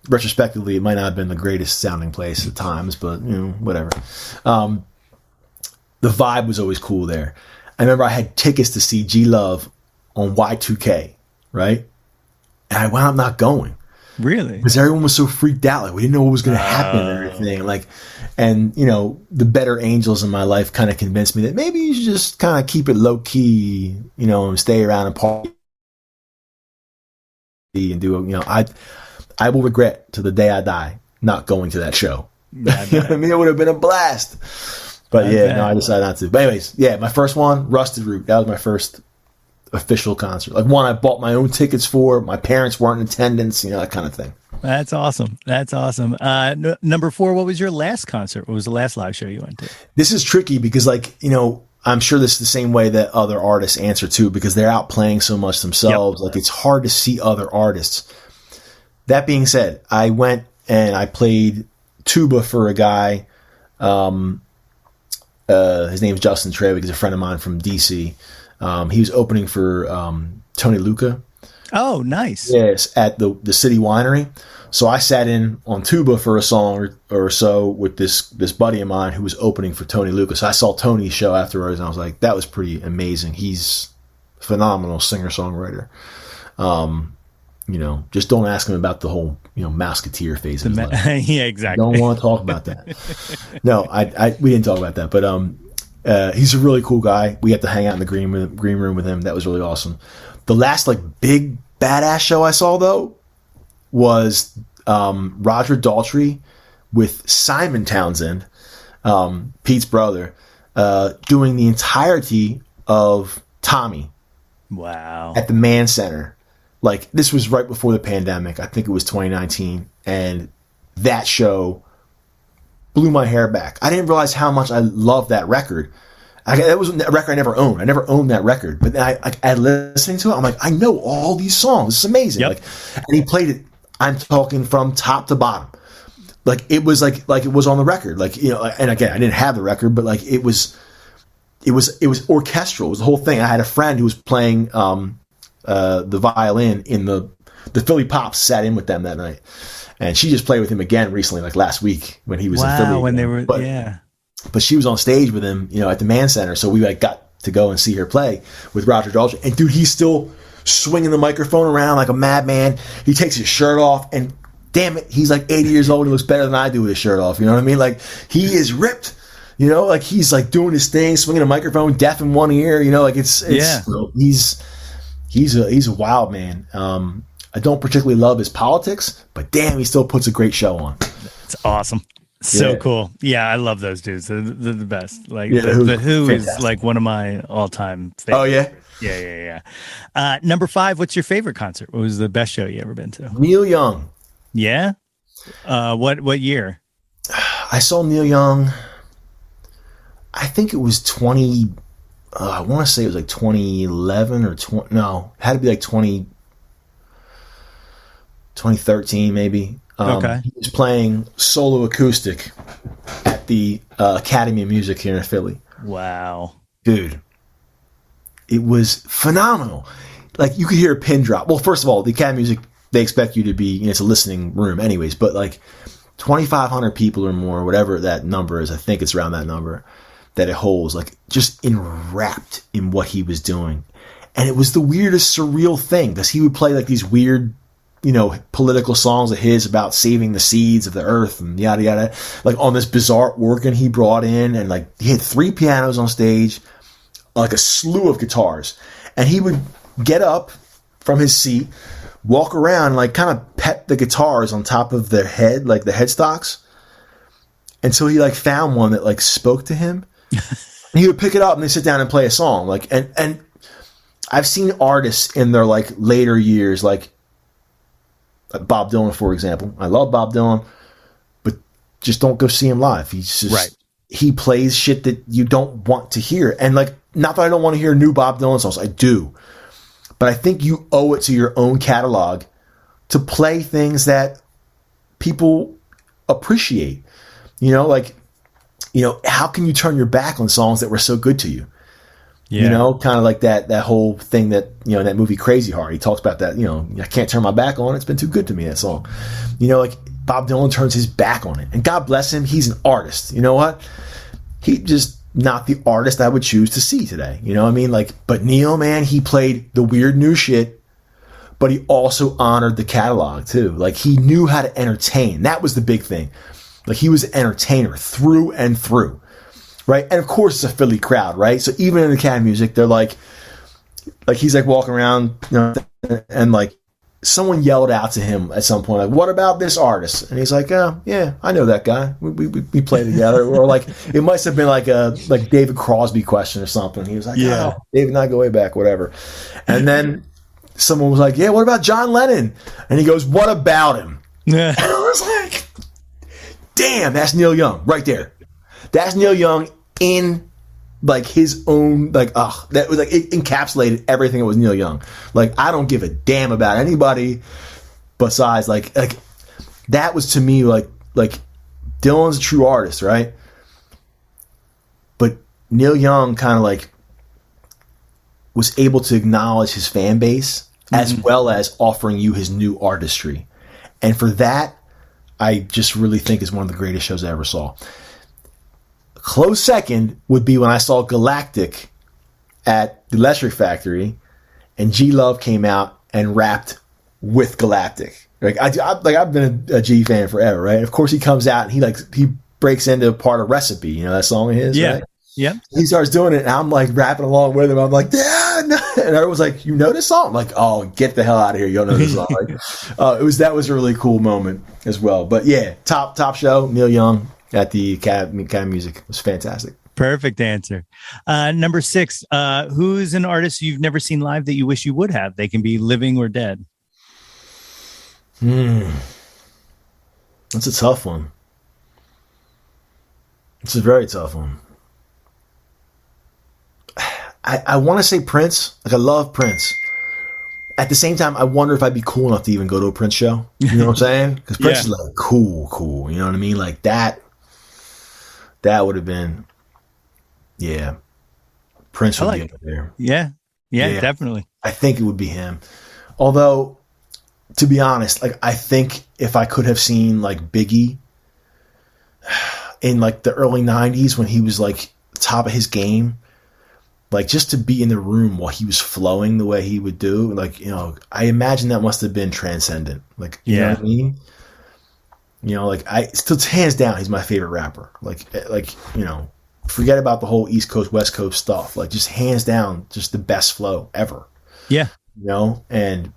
retrospectively, it might not have been the greatest sounding place at times, but whatever. The vibe was always cool there. I remember I had tickets to see G Love on Y2K, right? and I wound up not going. Really? Because everyone was so freaked out. Like, we didn't know what was going to happen and everything. Like, and, you know, the better angels in my life kind of convinced me that maybe you should just kind of keep it low key, you know, and stay around and party and do, you know, I will regret to the day I die not going to that show. You know what I mean? It would have been a blast. But I decided not to. But anyways, my first one, Rusted Root. That was my first official concert. Like one I bought my own tickets for. My parents weren't in attendance, you know, that kind of thing. That's awesome. That's awesome. Number 4, what was your last concert? What was the last live show you went to? This is tricky because, like, you know, I'm sure this is the same way that other artists answer too, because they're out playing so much themselves. Yep. Like, it's hard to see other artists. That being said, I went and I played tuba for a guy. His name's Justin Trevick. He's a friend of mine from DC. He was opening for Tony Luca. Oh, nice. Yes, at the City Winery. So I sat in on tuba for a song or so with this buddy of mine who was opening for Tony Luca. So I saw Tony's show afterwards, and I was like, that was pretty amazing. He's a phenomenal singer-songwriter. You know, just don't ask him about the whole, you know, Mouseketeer phase of his life. Yeah, exactly. Don't want to talk about that. No, we didn't talk about that. But he's a really cool guy. We had to hang out in the green room with him. That was really awesome. The last like big badass show I saw though was Roger Daltrey with Simon Townsend, Pete's brother, doing the entirety of Tommy. Wow. At the Mann Center. Like, this was right before the pandemic. I think it was 2019. And that show blew my hair back. I didn't realize how much I loved that record. That was a record I never owned. I never owned that record. But then I listening to it, I'm like, I know all these songs. This is amazing. Yep. Like, and he played it, I'm talking from top to bottom. Like, it was like it was on the record. Like, you know, and again, I didn't have the record, but like it was orchestral. It was the whole thing. I had a friend who was playing the violin in the Philly Pops, sat in with them that night, and she just played with him again recently, like last week when he was in Philly. When they were, But she was on stage with him, you know, at the Mann Center, so we like got to go and see her play with Roger Daltrey. And dude, he's still swinging the microphone around like a madman. He takes his shirt off, and damn it, he's like 80 years old. He looks better than I do with his shirt off. You know what I mean? Like, he is ripped. You know, like he's like doing his thing, swinging a microphone, deaf in one ear. You know, like it's you know, he's a wild man. I don't particularly love his politics, but damn, he still puts a great show on. It's awesome. So cool. Yeah, I love those dudes. They're the best. Like the Who fantastic. is like one of my all-time favorites. Oh yeah? Yeah. Number 5, what's your favorite concert? What was the best show you ever been to? Neil Young. Yeah? What year? I saw Neil Young, I think it was I want to say it was like 2011 or it had to be like 2013 maybe. Okay. He was playing solo acoustic at the Academy of Music here in Philly. Wow. Dude, it was phenomenal. Like, you could hear a pin drop. Well, first of all, the Academy of Music, they expect you to be, you know, it's a listening room anyways, but like 2,500 people or more, whatever that number is, I think it's around that number that it holds, like just enwrapped in what he was doing. And it was the weirdest, surreal thing, because he would play like these weird, you know, political songs of his about saving the seeds of the earth and yada yada, like on this bizarre organ he brought in, and like he had 3 pianos on stage, like a slew of guitars, and he would get up from his seat, walk around, and like kind of pet the guitars on top of their head, like the headstocks, until he like found one that like spoke to him. And he would pick it up and they sit down and play a song. Like, and I've seen artists in their like later years, like Bob Dylan, for example. I love Bob Dylan, but just don't go see him live. He's just, he plays shit that you don't want to hear. And like, not that I don't want to hear new Bob Dylan songs, I do. But I think you owe it to your own catalog to play things that people appreciate. You know, like, you know, how can you turn your back on songs that were so good to you? Yeah. You know, kind of like that whole thing that, you know, in that movie Crazy Heart, he talks about that, you know, I can't turn my back on it. It's been too good to me, that song. You know, like Bob Dylan turns his back on it. And God bless him, he's an artist. You know what? He just not the artist I would choose to see today. You know what I mean? Like, but Neil, man, he played the weird new shit, but he also honored the catalog too. Like he knew how to entertain. That was the big thing. Like he was an entertainer through and through, right? And of course it's a Philly crowd, right? So even in the cat music, they're like he's like walking around, you know, and like someone yelled out to him at some point, like, "What about this artist?" And he's like, "Oh, yeah, I know that guy. We play together." Or like it must have been like a David Crosby question or something. He was like, "Yeah, oh, David and I go way back, whatever." And then someone was like, "Yeah, what about John Lennon?" And he goes, "What about him?" Yeah. And I was like, "Damn, that's Neil Young right there. That's Neil Young in." Like his own, that was like it encapsulated everything that was Neil Young. Like I don't give a damn about anybody besides like that was to me like Dylan's a true artist, right? But Neil Young kind of like was able to acknowledge his fan base as well as offering you his new artistry, and for that, I just really think is one of the greatest shows I ever saw. Close second would be when I saw Galactic at the Electric Factory, and G Love came out and rapped with Galactic. Like I've been a G fan forever, right? And of course, he comes out and he breaks into part of Recipe, you know that song of his, right? Yeah. He starts doing it, and I'm like rapping along with him. I'm like, yeah, no. And everyone's like, "You know this song?" I'm like, "Oh, get the hell out of here! You don't know this song." Like, that was a really cool moment as well. But yeah, top show, Neil Young. At the Cat Music. It was fantastic. Perfect answer. Number 6, who's an artist you've never seen live that you wish you would have? They can be living or dead. That's a tough one. It's a very tough one. I want to say Prince. Like I love Prince. At the same time, I wonder if I'd be cool enough to even go to a Prince show. You know what I'm saying? Because Prince is like cool. You know what I mean? Like that would have been, yeah. Prince would be up there. Yeah, definitely. I think it would be him. Although, to be honest, like I think if I could have seen like Biggie in like the early 90s when he was like top of his game, like just to be in the room while he was flowing the way he would do, like, you know, I imagine that must have been transcendent. Like, you know what I mean? You know, like still hands down, he's my favorite rapper. Like, you know, forget about the whole East Coast, West Coast stuff. Like just hands down, just the best flow ever. Yeah. You know, and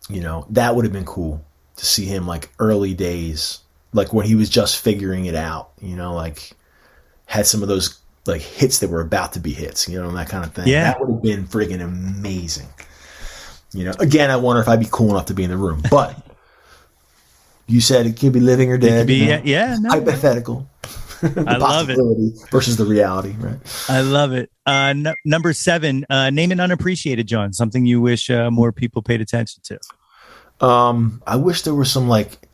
you know, that would have been cool to see him like early days, like when he was just figuring it out, you know, like had some of those like hits that were about to be hits, you know, and that kind of thing. Yeah. That would have been friggin' amazing. You know, again, I wonder if I'd be cool enough to be in the room, but you said it could be living or dead. It could be, hypothetical. I love it. Versus the reality, right? I love it. Number 7, name an unappreciated, Jawn. Something you wish more people paid attention to. I wish there was some like,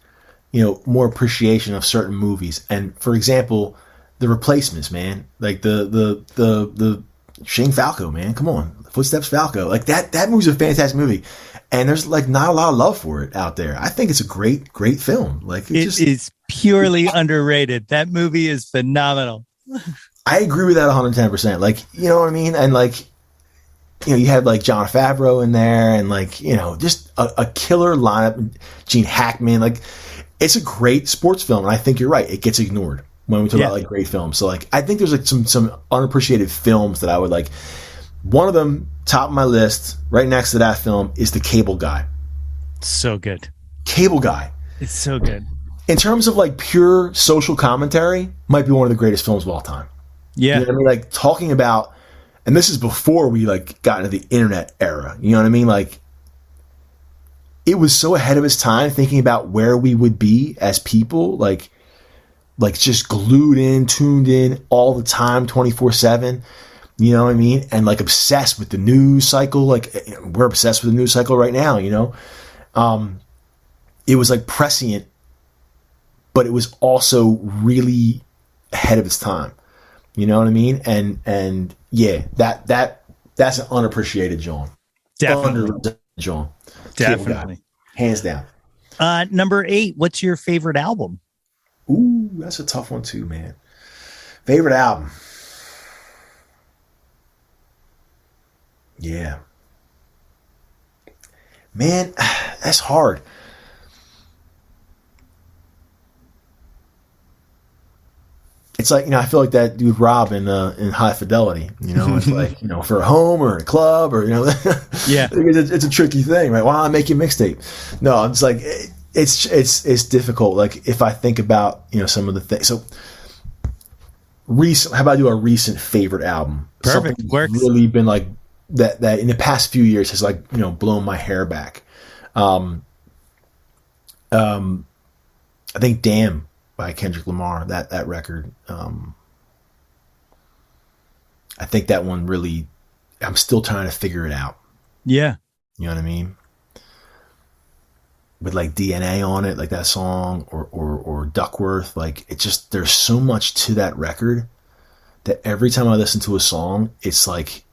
you know, more appreciation of certain movies. And for example, The Replacements, man. Like the Shane Falco, man. Come on, Footsteps Falco. Like that movie's a fantastic movie. And there's like not a lot of love for it out there. I think it's a great film. Like it is purely underrated. That movie is phenomenal. I agree with that 110%. Like, you know what I mean? And like, you know, you have like Jon Favreau in there and like, you know, just a killer lineup. Gene Hackman. Like, it's a great sports film. And I think you're right. It gets ignored when we talk about like great films. So like, I think there's like some unappreciated films that I would like. One of them, top of my list, right next to that film, is The Cable Guy. So good. Cable Guy. It's so good. In terms of like pure social commentary, might be one of the greatest films of all time. Yeah. You know what I mean? Like talking about, and this is before we like got into the internet era. You know what I mean? Like it was so ahead of its time thinking about where we would be as people, like just glued in, tuned in all the time, 24/7. You know what I mean? And like obsessed with the news cycle. Like we're obsessed with the news cycle right now, you know? It was like prescient, but it was also really ahead of its time. You know what I mean? And yeah, that's an unappreciated Jawn. Definitely. Jawn. Definitely. Hands down. Number 8, what's your favorite album? Ooh, that's a tough one too, man. Favorite album. Yeah. Man, that's hard. It's like, I feel like that dude Rob in High Fidelity, it's like, for a home or a club or, yeah, it's a tricky thing, right? Why not make a mixtape? No, I'm just like, it's difficult. Like if I think about, some of the things. So how about I do a recent favorite album? Perfect. Something Works. Really been like that in the past few years has like, blown my hair back. I think Damn by Kendrick Lamar, that record. I think that one really, I'm still trying to figure it out. Yeah. You know what I mean? With like DNA on it, like that song or Duckworth, like it just, there's so much to that record that every time I listen to a song, it's like,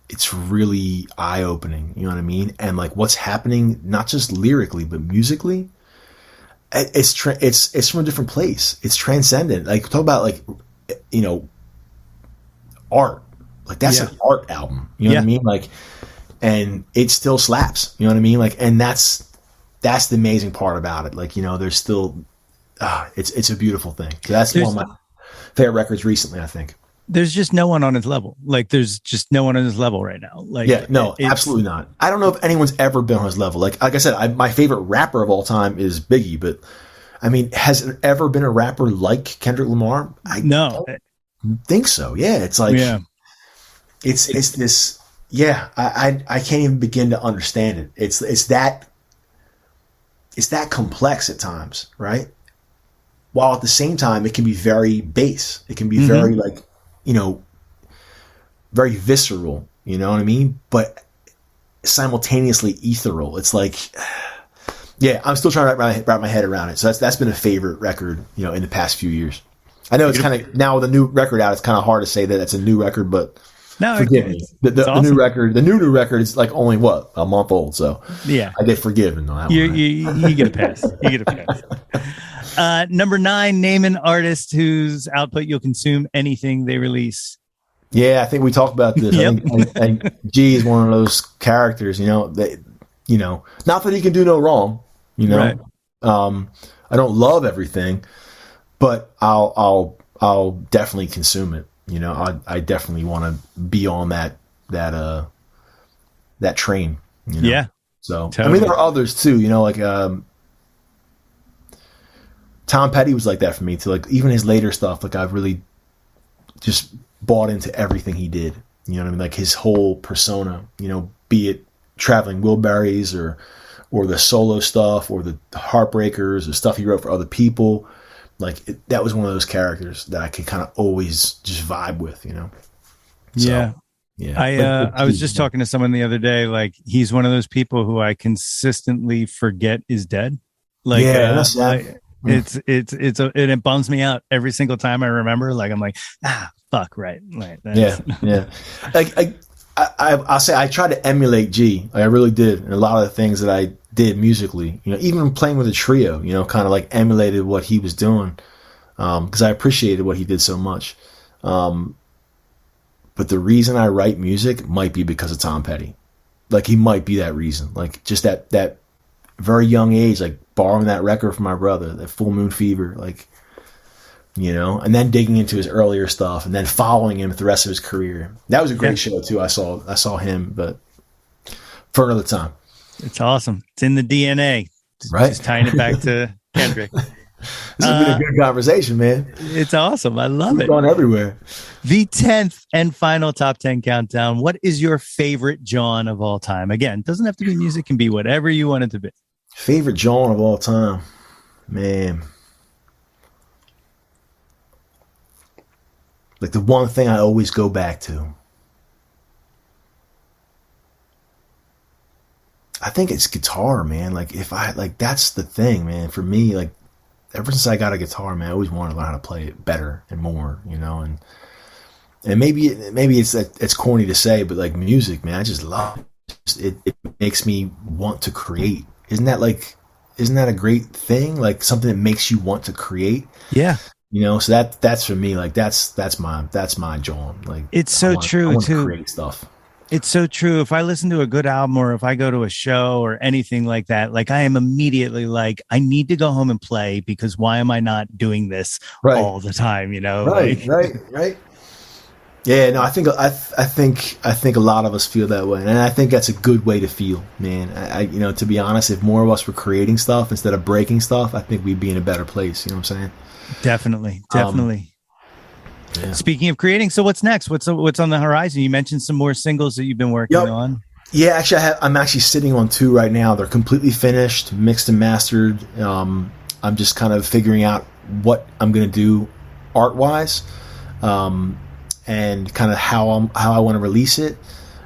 it's really eye opening. You know what I mean? And like what's happening, not just lyrically, but musically, it's from a different place. It's transcendent. Like talk about like, art, like that's an art album. You know what I mean? Like, and it still slaps. You know what I mean? Like, and that's the amazing part about it. Like, there's still, it's a beautiful thing. So that's one of my favorite records recently, I think. There's just no one on his level. Like there's just no one on his level right now. Like, yeah, no, absolutely not. I don't know if anyone's ever been on his level. Like I said, my favorite rapper of all time is Biggie, but I mean, has there ever been a rapper like Kendrick Lamar? I don't think so. Yeah. It's like, it's this, I can't even begin to understand it. It's that complex at times, right? While at the same time, it can be very base. It can be very like, very visceral, you know what I mean? But simultaneously ethereal. It's like, I'm still trying to wrap my head around it. So that's been a favorite record, in the past few years. I know it's kind of, now with a new record out, it's kind of hard to say that it's a new record, but forgive me. The awesome. New record is like only a month old. So I get forgiven on that one. You get a pass. You get a pass. Number 9, name an artist whose output you'll consume anything they release. Yeah, I think we talked about this. Yep. I think G is one of those characters, not that he can do no wrong, Right. I don't love everything, but I'll definitely consume it. I definitely want to be on that train. Yeah. So totally. I mean, there are others too. Like Tom Petty was like that for me too. Like even his later stuff, like I've really just bought into everything he did. You know what I mean? Like his whole persona. Be it Traveling Wilburys or the solo stuff or the Heartbreakers or stuff he wrote for other people. Like that was one of those characters that I could kind of always just vibe with, So, yeah. I was just talking to someone the other day. Like he's one of those people who I consistently forget is dead. Like, that's that. It bums me out every single time I remember. Like I'm like, fuck, right. Yeah. Like I'll say I tried to emulate G. Like I really did, and a lot of the things that I did musically, even playing with a trio, kind of like emulated what he was doing, because I appreciated what he did so much. But the reason I write music might be because of Tom Petty. Like he might be that reason. Like just that very young age, like borrowing that record from my brother, that Full Moon Fever, like, and then digging into his earlier stuff and then following him the rest of his career. That was a great show too. I saw him, but for another time. It's awesome. It's in the DNA. Right. Just tying it back to Kendrick. This has been a good conversation, man. It's awesome. I love it. We've gone everywhere. The 10th and final top 10 countdown. What is your favorite Jawn of all time? Again, it doesn't have to be music. It can be whatever you want it to be. Favorite Jawn of all time? Man. Like the one thing I always go back to. I think it's guitar, man. Like that's the thing, man. For me, like ever since I got a guitar, man, I always wanted to learn how to play it better and more, and maybe it's corny to say, but like music, man, I just love it. It makes me want to create. Isn't that a great thing? Like something that makes you want to create. Yeah. So that's for me. Like that's my Jawn. Like it's so true I want too. to create stuff. It's so true. If I listen to a good album or if I go to a show or anything like that, like I am immediately like, I need to go home and play because why am I not doing this Right. all the time? You know, Right, like, right. Yeah, no, I think a lot of us feel that way, and I think that's a good way to feel, man. To be honest, if more of us were creating stuff instead of breaking stuff, I think we'd be in a better place. You know what I'm saying? Definitely. Yeah. Speaking of creating, so what's next? What's on the horizon? You mentioned some more singles that you've been working on. Yeah, actually, I'm actually sitting on 2 right now. They're completely finished, mixed and mastered. I'm just kind of figuring out what I'm going to do art-wise, and kind of how I want to release it,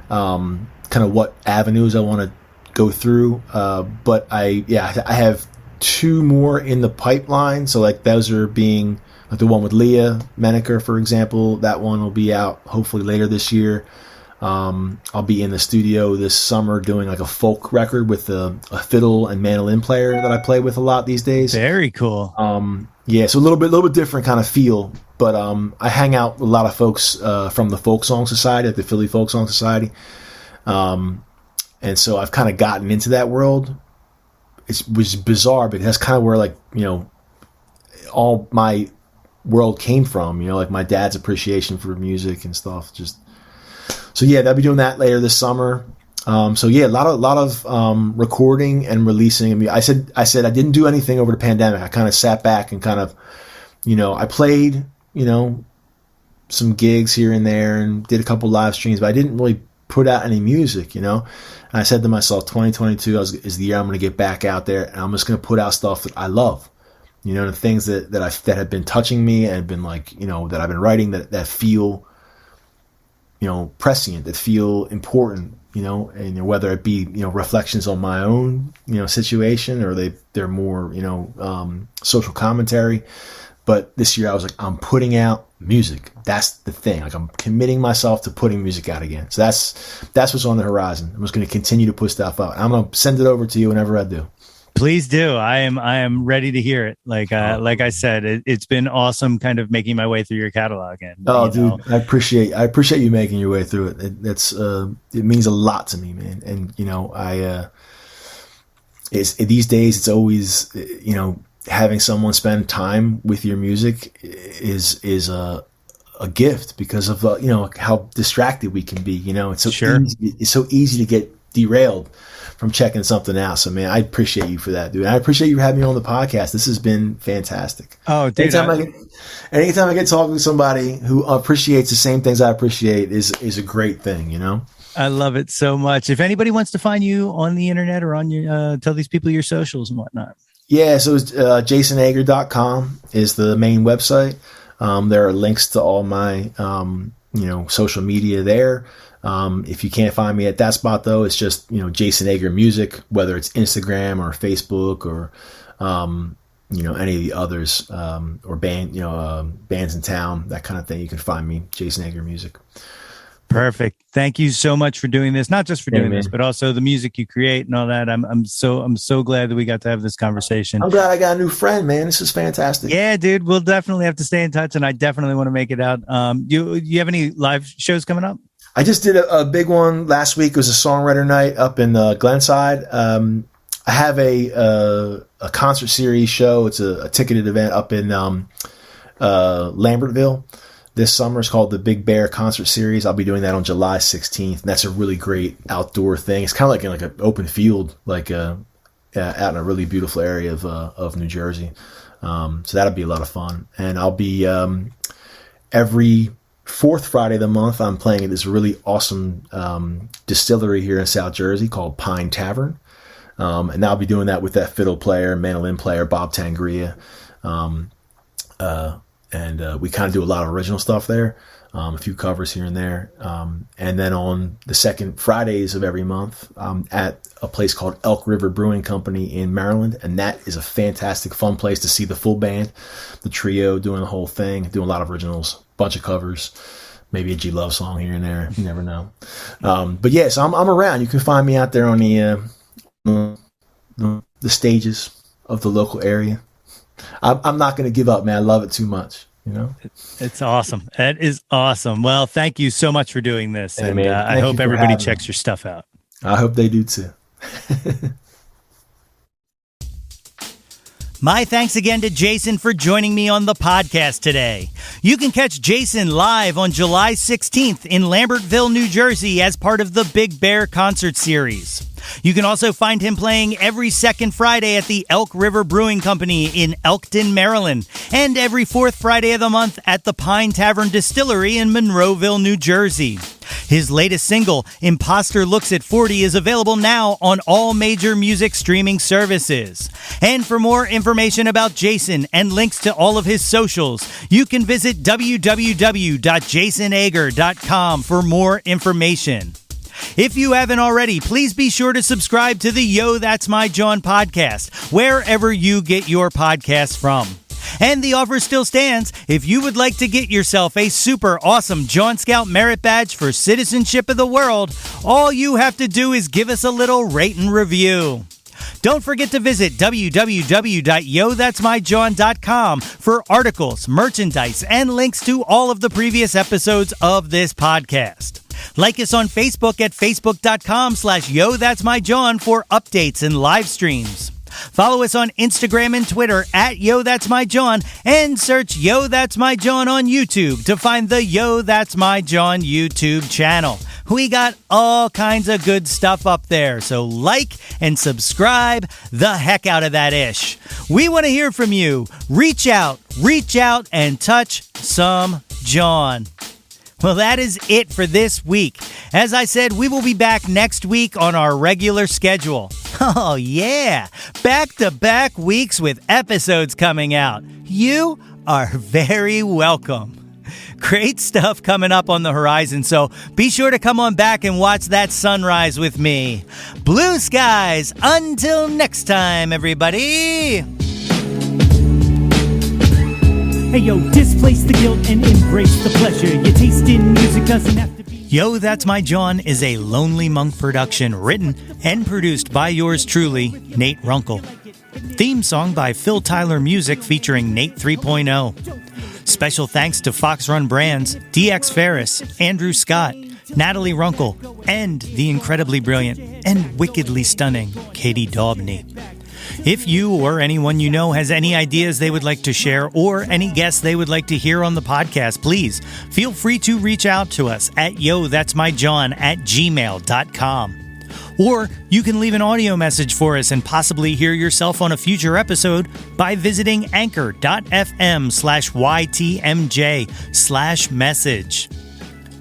kind of what avenues I want to go through. But I have 2 more in the pipeline. So like those are being like the one with Leah Menaker, for example. That one will be out hopefully later this year. I'll be in the studio this summer doing like a folk record with a fiddle and mandolin player that I play with a lot these days. Very cool. Yeah, so a little bit different kind of feel, but I hang out with a lot of folks from the Folk Song Society, like the Philly Folk Song Society, and so I've kind of gotten into that world. It was bizarre because that's kind of where all my world came from. Like my dad's appreciation for music and stuff. So yeah, I'll be doing that later this summer. So yeah, a lot of recording and releasing. I mean, I said I didn't do anything over the pandemic. I kind of sat back and kind of, I played, some gigs here and there and did a couple live streams, but I didn't really put out any music, And I said to myself, 2022 is the year I'm going to get back out there and I'm just going to put out stuff that I love, the things that have been touching me and been like, that I've been writing that feel, prescient, that feel important, and whether it be, reflections on my own, situation, or they're more, social commentary. But this year I was like, I'm putting out music. That's the thing. Like I'm committing myself to putting music out again. So that's what's on the horizon. I'm just going to continue to put stuff out. I'm going to send it over to you whenever I do. Please do. I am ready to hear it. Like I said, it's been awesome kind of making my way through your catalog. And dude, I appreciate you making your way through it. It means a lot to me, man. And these days it's always, having someone spend time with your music is a gift because of how distracted we can be. It's so easy to get derailed from checking something out. So man, I appreciate you for that, dude. I appreciate you having me on the podcast. This has been fantastic. Oh, dude. Anytime I get talking to somebody who appreciates the same things I appreciate is a great thing, I love it so much. If anybody wants to find you on the internet or on your, tell these people your socials and whatnot. Yeah, so it's jasonager.com is the main website. There are links to all my, social media there. If you can't find me at that spot, though, it's just, Jason Ager Music, whether it's Instagram or Facebook or, any of the others, or bands in town, that kind of thing. You can find me, Jason Ager Music. Perfect. Thank you so much for doing this. Not just for doing this, but also the music you create and all that. I'm so glad that we got to have this conversation. I'm glad I got a new friend, man. This is fantastic. Yeah, dude. We'll definitely have to stay in touch, and I definitely want to make it out. You have any live shows coming up? I just did a big one last week. It was a songwriter night up in Glenside. I have a concert series show. It's a ticketed event up in Lambertville this summer. It's called the Big Bear Concert Series. I'll be doing that on July 16th. And that's a really great outdoor thing. It's kind of like an open field, out in a really beautiful area of New Jersey. So that'll be a lot of fun. And I'll be every 4th Friday of the month, I'm playing at this really awesome distillery here in South Jersey called Pine Tavern. And I'll be doing that with that fiddle player, mandolin player, Bob Tangria. And we kind of do a lot of original stuff there, a few covers here and there. And then on the second Fridays of every month, I'm at a place called Elk River Brewing Company in Maryland. And that is a fantastic, fun place to see the full band, the trio doing the whole thing, doing a lot of originals, bunch of covers, maybe a G Love song here and there. You never know. But yeah, so I'm around. You can find me out there on the stages of the local area. I'm not going to give up, man. I love it too much. you know? It's awesome. That is awesome. Well, thank you so much for doing this. Hey, and man, I thank hope you for everybody having checks me. your stuff out. I hope they do too. My thanks again to Jason for joining me on the podcast today. You can catch Jason live on July 16th in Lambertville, New Jersey as part of the Big Bear concert series. You can also find him playing every second Friday at the Elk River Brewing Company in Elkton, Maryland, and every fourth Friday of the month at the Pine Tavern Distillery in Monroeville, New Jersey. His latest single, Imposter Looks At 40, is available now on all major music streaming services. And for more information about Jason and links to all of his socials, you can visit www.jasonager.com for more information. If you haven't already, please be sure to subscribe to the Yo, That's My Jawn podcast, wherever you get your podcasts from. And the offer still stands. If you would like to get yourself a super awesome Jawn Scout Merit Badge for Citizenship of the World, all you have to do is give us a little rate and review. Don't forget to visit www.yothat'smyjawn.com for articles, merchandise, and links to all of the previous episodes of this podcast. Like us on Facebook at facebook.com/YoThat'sMyJawn for updates and live streams. Follow us on Instagram and Twitter at Yo That's My Jawn, and search Yo That's My Jawn on YouTube to find the Yo That's My Jawn YouTube channel. We got all kinds of good stuff up there, so like and subscribe the heck out of that ish. We want to hear from you. Reach out, and touch some Jawn. Well, that is it for this week. As I said, we will be back next week on our regular schedule. Oh, yeah. Back-to-back weeks with episodes coming out. You are very welcome. Great stuff coming up on the horizon, so be sure to come on back and watch that sunrise with me. Blue skies. Until next time, everybody. Hey yo, displace the guilt and embrace the pleasure. Your taste in music doesn't have to be... Yo, That's My Jawn is a Lonely Monk production written and produced by yours truly, Nate Runkle. Theme song by Phil Tyler Music featuring Nate 3.0. Special thanks to Fox Run Brands, DX Ferris, Andrew Scott, Natalie Runkle, and the incredibly brilliant and wickedly stunning Katie Daubney. If you or anyone you know has any ideas they would like to share or any guests they would like to hear on the podcast, please feel free to reach out to us at yothat'smyjawn@gmail.com. Or you can leave an audio message for us and possibly hear yourself on a future episode by visiting anchor.fm/ytmj/message.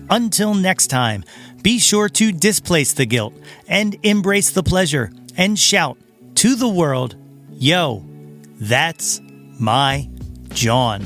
Until next time, be sure to displace the guilt and embrace the pleasure and shout to the world, yo, that's my Jawn.